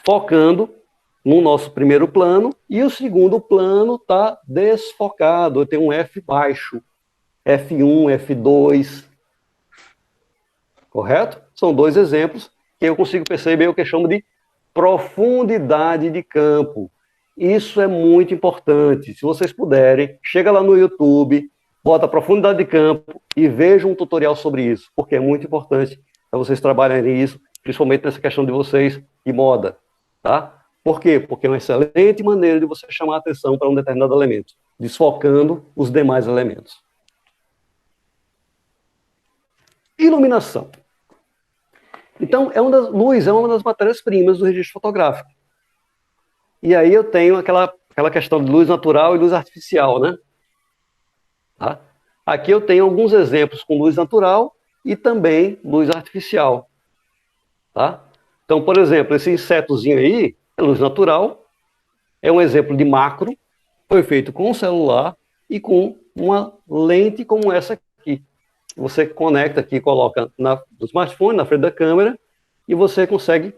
Focando no nosso primeiro plano, e o segundo plano está desfocado. Eu tenho um F baixo, F1, F2, correto? São dois exemplos que eu consigo perceber o que eu chamo de profundidade de campo. Isso é muito importante. Se vocês puderem, chega lá no YouTube, bota profundidade de campo e veja um tutorial sobre isso, porque é muito importante para vocês trabalharem isso, principalmente nessa questão de vocês de moda, tá? Por quê? Porque é uma excelente maneira de você chamar a atenção para um determinado elemento, desfocando os demais elementos. Iluminação. Então, luz é uma das matérias-primas do registro fotográfico. E aí eu tenho aquela questão de luz natural e luz artificial, né? Tá? Aqui eu tenho alguns exemplos com luz natural e também luz artificial. Tá? Então, por exemplo, esse insetozinho aí é luz natural, é um exemplo de macro, foi feito com um celular e com uma lente como essa aqui. Você conecta aqui, coloca no smartphone, na frente da câmera, e você consegue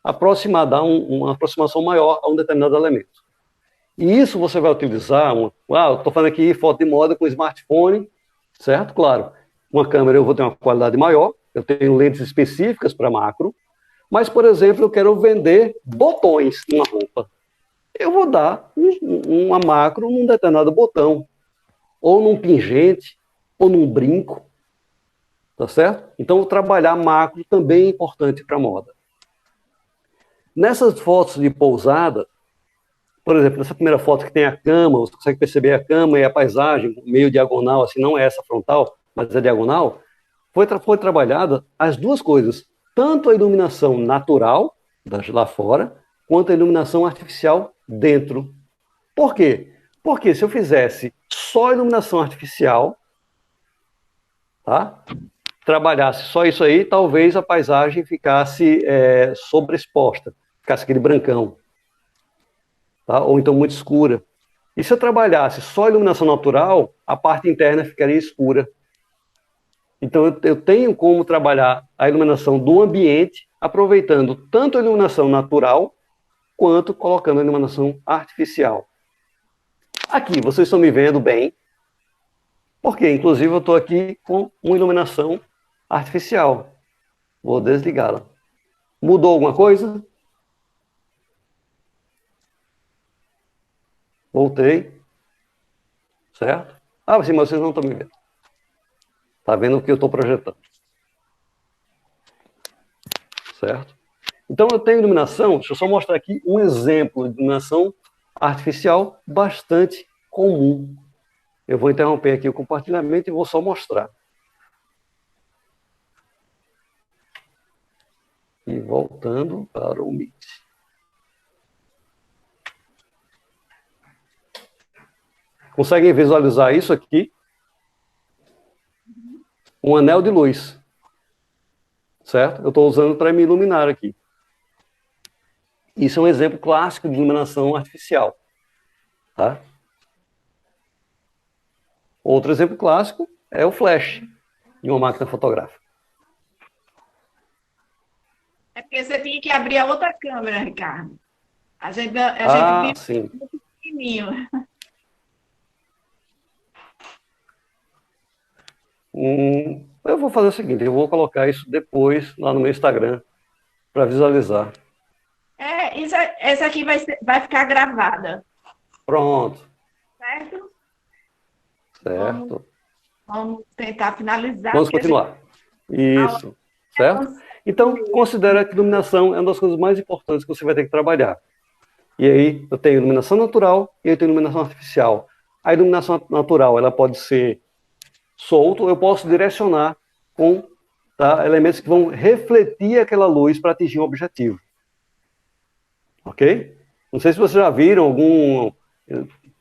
aproximar, dar uma aproximação maior a um determinado elemento. E isso você vai utilizar, eu estou falando aqui foto de moda com smartphone, certo? Claro, uma câmera eu vou ter uma qualidade maior, eu tenho lentes específicas para macro, mas, por exemplo, eu quero vender botões numa roupa. Eu vou dar uma macro num determinado botão, ou num pingente, ou num brinco, tá certo? Então, trabalhar macro também é importante para moda. Nessas fotos de pousada, por exemplo, nessa primeira foto que tem a cama, você consegue perceber a cama e a paisagem, meio diagonal, assim, não é essa frontal, mas é diagonal, foi trabalhada as duas coisas, tanto a iluminação natural, lá fora, quanto a iluminação artificial dentro. Por quê? Porque se eu fizesse só iluminação artificial, tá? Trabalhasse só isso aí, talvez a paisagem ficasse sobreexposta, ficasse aquele brancão, tá? Ou então muito escura. E se eu trabalhasse só iluminação natural, a parte interna ficaria escura. Então eu tenho como trabalhar a iluminação do ambiente, aproveitando tanto a iluminação natural, quanto colocando a iluminação artificial. Aqui, vocês estão me vendo bem, porque inclusive eu estou aqui com uma iluminação artificial. Vou desligá-la. Mudou alguma coisa? Voltei. Certo? Ah, sim, mas vocês não estão me vendo. Está vendo o que eu estou projetando. Certo? Então, eu tenho iluminação, deixa eu só mostrar aqui um exemplo de iluminação artificial bastante comum. Eu vou interromper aqui o compartilhamento e vou só mostrar. E voltando para o Meet. Conseguem visualizar isso aqui? Um anel de luz. Certo? Eu estou usando para me iluminar aqui. Isso é um exemplo clássico de iluminação artificial. Tá? Outro exemplo clássico é o flash de uma máquina fotográfica. É porque você tinha que abrir a outra câmera, Ricardo. A gente viu Sim. muito pequenininho. Eu vou fazer o seguinte, eu vou colocar isso depois lá no meu Instagram para visualizar. Essa aqui vai ficar gravada. Pronto. Certo? Certo. Vamos tentar finalizar. Vamos continuar. Isso. Certo? Então, considera que iluminação é uma das coisas mais importantes que você vai ter que trabalhar. E aí, eu tenho iluminação natural e eu tenho iluminação artificial. A iluminação natural, ela pode ser solta, ou eu posso direcionar com elementos que vão refletir aquela luz para atingir um objetivo. Ok? Não sei se vocês já viram algum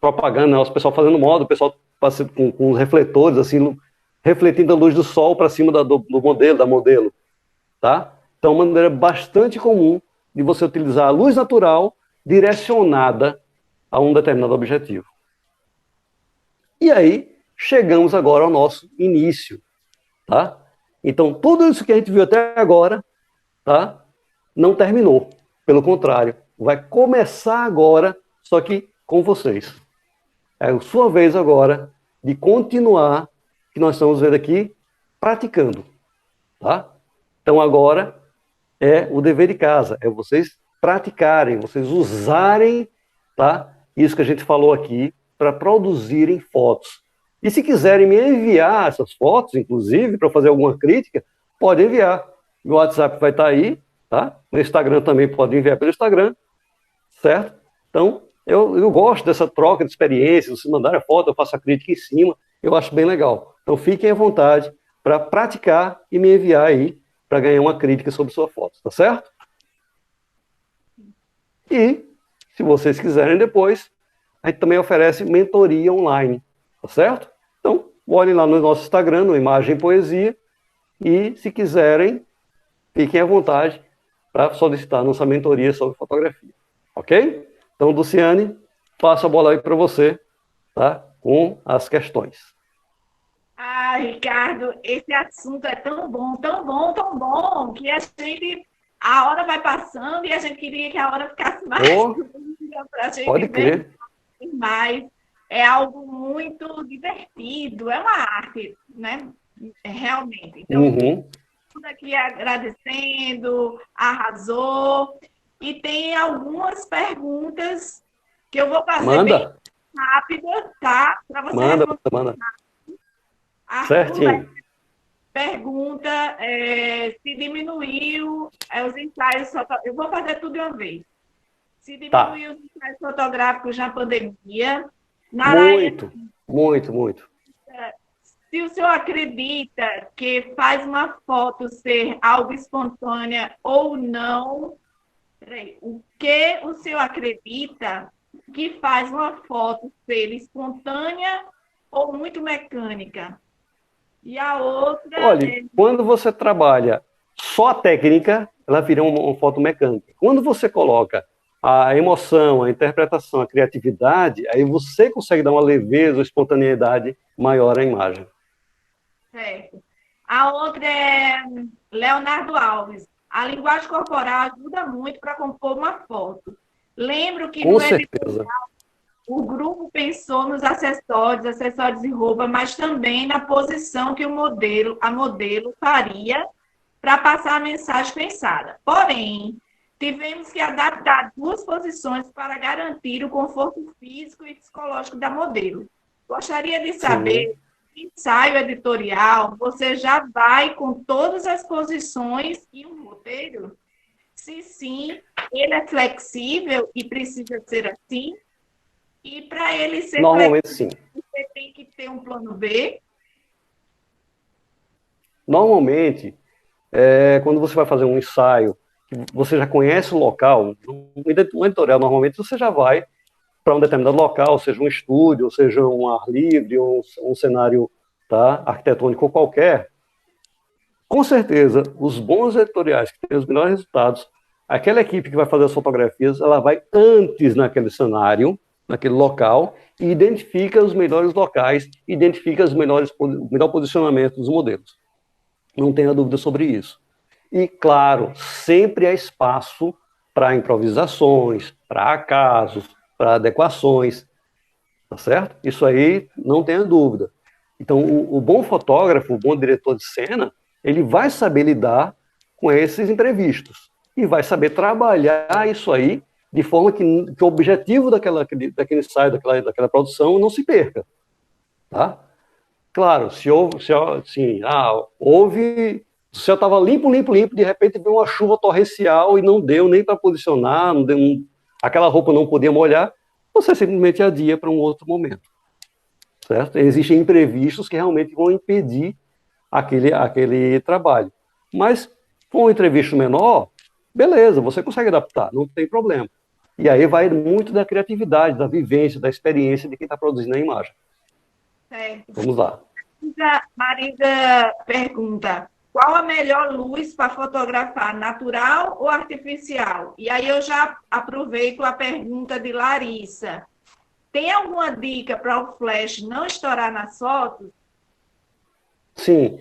propaganda, né, o pessoal fazendo moda, o pessoal passa com os refletores, assim, refletindo a luz do sol para cima do modelo, da modelo. Tá? Então, uma maneira bastante comum de você utilizar a luz natural direcionada a um determinado objetivo. E aí, chegamos agora ao nosso início. Tá? Então, tudo isso que a gente viu até agora, tá, não terminou. Pelo contrário, vai começar agora, só que com vocês. É a sua vez agora de continuar, que nós estamos vendo aqui, praticando. Tá? Então, agora é o dever de casa, é vocês praticarem, vocês usarem, tá, isso que a gente falou aqui para produzirem fotos. E se quiserem me enviar essas fotos, inclusive, para fazer alguma crítica, pode enviar. Meu WhatsApp vai estar aí, tá? No Instagram também pode enviar pelo Instagram, certo? Então, eu gosto dessa troca de experiências, se mandarem a foto, eu faço a crítica em cima, eu acho bem legal. Então, fiquem à vontade para praticar e me enviar aí para ganhar uma crítica sobre sua foto, tá certo? E, se vocês quiserem depois, a gente também oferece mentoria online, tá certo? Então, olhem lá no nosso Instagram, no Imagem Poesia, e, se quiserem, fiquem à vontade para solicitar nossa mentoria sobre fotografia, ok? Então, Luciane, passo a bola aí para você, tá? Com as questões. Ah, Ricardo, esse assunto é tão bom, tão bom, tão bom, que a hora vai passando e a gente queria que a hora ficasse mais longa para a gente pode crer. ver mais. É algo muito divertido, é uma arte, né? Realmente. Então, tudo aqui agradecendo, arrasou. E tem algumas perguntas que eu vou fazer bem rápidas, tá? Para você Manda. Certinho. Pergunta se diminuiu os ensaios fotográficos. Eu vou fazer tudo de uma vez. Se diminuiu os ensaios fotográficos na pandemia. Muito. Se o senhor acredita que faz uma foto ser algo espontânea ou não, o que o senhor acredita que faz uma foto ser espontânea ou muito mecânica? E a outra... Olha, quando você trabalha só a técnica, ela vira uma foto mecânica. Quando você coloca a emoção, a interpretação, a criatividade, aí você consegue dar uma leveza, uma espontaneidade maior à imagem. Certo. A outra é Leonardo Alves. A linguagem corporal ajuda muito para compor uma foto. Lembro que Com certeza. o grupo pensou nos acessórios de roupa, mas também na posição que a modelo faria para passar a mensagem pensada. Porém, tivemos que adaptar duas posições para garantir o conforto físico e psicológico da modelo. Gostaria de saber, no ensaio editorial, você já vai com todas as posições e um roteiro? Se sim, ele é flexível e precisa ser assim? E para ele ser Normalmente, sim. você tem que ter um plano B? Normalmente, quando você vai fazer um ensaio, que você já conhece o local, um editorial, normalmente, você já vai para um determinado local, seja um estúdio, seja um ar livre, ou um cenário, tá, arquitetônico qualquer. Com certeza, os bons editoriais que têm os melhores resultados, aquela equipe que vai fazer as fotografias, ela vai antes naquele cenário, naquele local, e identifica os melhores locais, identifica o melhor posicionamento dos modelos. Não tenha dúvida sobre isso. E, claro, sempre há espaço para improvisações, para acasos, para adequações, tá certo? Isso aí não tenha dúvida. Então, o bom fotógrafo, o bom diretor de cena, ele vai saber lidar com esses imprevistos e vai saber trabalhar isso aí de forma que o objetivo daquele ensaio, daquela produção não se perca, tá? Claro, se o céu estava limpo, de repente veio uma chuva torrencial e não deu nem para posicionar, não deu, aquela roupa não podia molhar, você simplesmente adia para um outro momento, certo? Existem imprevistos que realmente vão impedir aquele trabalho. Mas com um imprevisto menor, beleza, você consegue adaptar, não tem problema. E aí vai muito da criatividade, da vivência, da experiência de quem está produzindo a imagem. Certo. Vamos lá. Marisa pergunta, qual a melhor luz para fotografar, natural ou artificial? E aí eu já aproveito a pergunta de Larissa. Tem alguma dica para o flash não estourar nas fotos? Sim.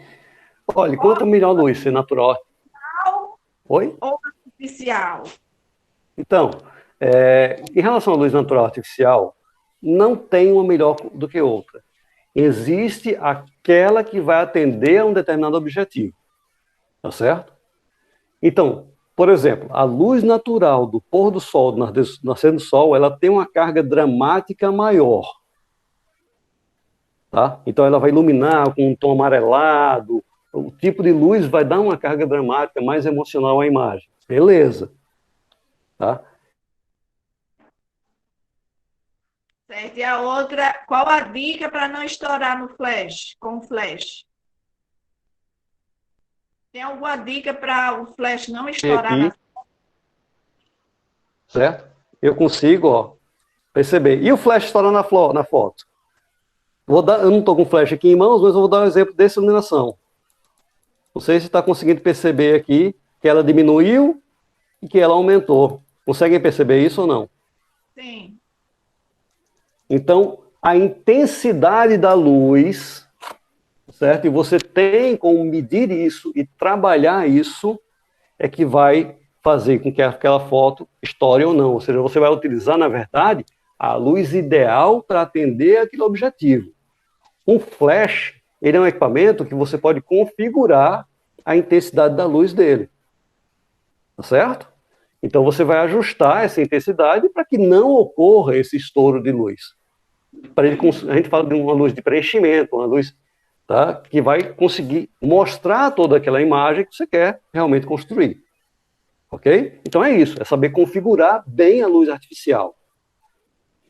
Olha, quanto melhor luz, ser natural. Oi? Ou artificial? Então, em relação à luz natural artificial, não tem uma melhor do que outra. Existe aquela que vai atender a um determinado objetivo. Tá certo? Então, por exemplo, a luz natural do pôr do sol, do nascer do sol, ela tem uma carga dramática maior. Tá? Então, ela vai iluminar com um tom amarelado. O tipo de luz vai dar uma carga dramática mais emocional à imagem. Beleza. Tá? Certo. E a outra, qual a dica para não estourar no flash, com o flash? Tem alguma dica para o flash não estourar aqui, certo? Eu consigo, perceber. E o flash estoura na foto? Eu não estou com flash aqui em mãos, mas eu vou dar um exemplo dessa iluminação. Não sei se está conseguindo perceber aqui que ela diminuiu e que ela aumentou. Conseguem perceber isso ou não? Sim. Então, a intensidade da luz, certo? E você tem como medir isso e trabalhar isso, é que vai fazer com que aquela foto estoure ou não. Ou seja, você vai utilizar, na verdade, a luz ideal para atender aquele objetivo. Um flash, ele é um equipamento que você pode configurar a intensidade da luz dele. Tá certo? Então você vai ajustar essa intensidade para que não ocorra esse estouro de luz. A gente fala de uma luz de preenchimento, uma luz, tá, que vai conseguir mostrar toda aquela imagem que você quer realmente construir. Ok? Então é isso, é saber configurar bem a luz artificial.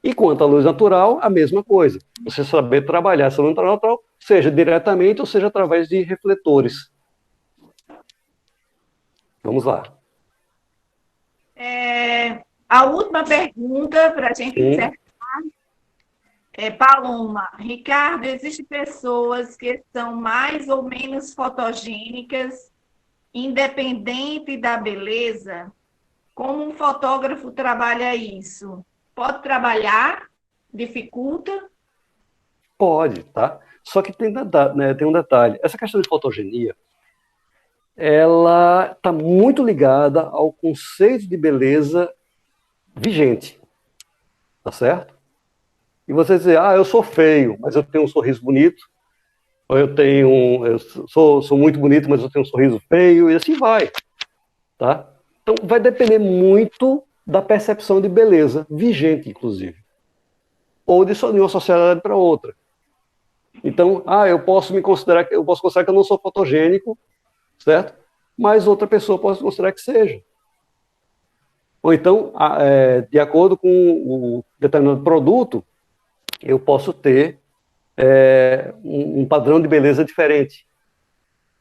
E quanto à luz natural, a mesma coisa. Você saber trabalhar essa luz natural, seja diretamente ou seja através de refletores. Vamos lá. A última pergunta para a gente encerrar. Paloma, Ricardo, existem pessoas que são mais ou menos fotogênicas, independente da beleza? Como um fotógrafo trabalha isso? Pode trabalhar? Dificulta? Pode, tá? Só que tem um detalhe. Essa questão de fotogenia, ela está muito ligada ao conceito de beleza vigente, tá certo? e você dizer, eu sou feio, mas eu tenho um sorriso bonito, ou eu sou muito bonito, mas eu tenho um sorriso feio, e assim vai, tá? Então, vai depender muito da percepção de beleza, vigente, inclusive, ou de uma sociedade para outra. Então, eu posso considerar que eu não sou fotogênico, certo? Mas outra pessoa pode considerar que seja. Ou então, de acordo com o determinado produto, eu posso ter um padrão de beleza diferente.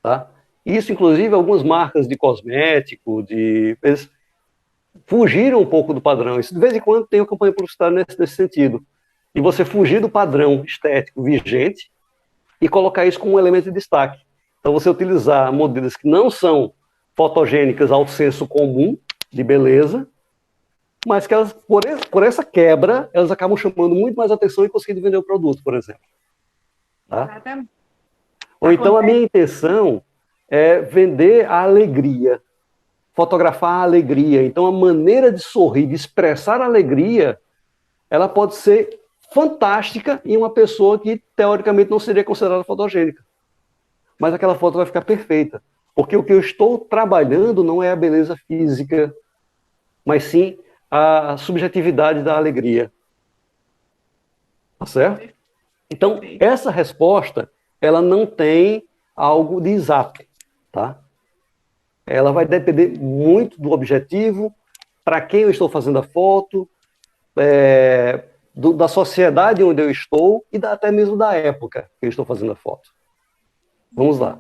Tá? Isso, inclusive, algumas marcas de cosmético, eles fugiram um pouco do padrão. Isso, de vez em quando, tem uma campanha publicitária nesse sentido. E você fugir do padrão estético vigente e colocar isso como um elemento de destaque. Então, você utilizar modelos que não são fotogênicas ao senso comum de beleza, mas que elas, por essa quebra, elas acabam chamando muito mais atenção e conseguindo vender o produto, por exemplo. Tá? Exatamente. Ou então a minha intenção é vender a alegria, fotografar a alegria. Então a maneira de sorrir, de expressar a alegria, ela pode ser fantástica em uma pessoa que teoricamente não seria considerada fotogênica. Mas aquela foto vai ficar perfeita. Porque o que eu estou trabalhando não é a beleza física, mas sim a subjetividade da alegria. Tá certo? Então, essa resposta, ela não tem algo de exato, tá? Ela vai depender muito do objetivo, para quem eu estou fazendo a foto, da sociedade onde eu estou e até mesmo da época que eu estou fazendo a foto. Vamos lá.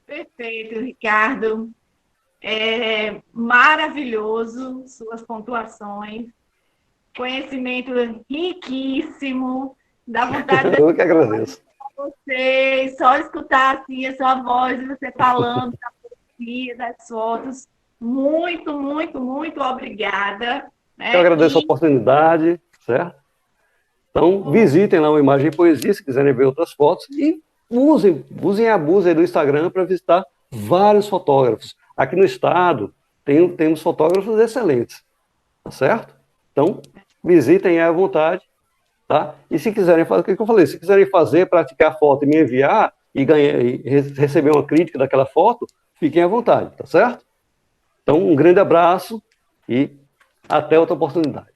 Perfeito, Ricardo. Maravilhoso suas pontuações. Conhecimento riquíssimo. Dá vontade de eu que agradeço. Você só escutar assim, a sua voz, você falando da poesia, das fotos. Muito, muito, muito obrigada. Eu agradeço a oportunidade, certo? Então, visitem lá o Imagem e Poesia, se quiserem ver outras fotos, e usem e abusem do Instagram para visitar vários fotógrafos. Aqui no estado, temos fotógrafos excelentes, tá certo? Então, visitem à vontade, tá? E se quiserem fazer, o que eu falei? Se quiserem fazer, praticar a foto e me enviar, e receber uma crítica daquela foto, fiquem à vontade, tá certo? Então, um grande abraço e até outra oportunidade.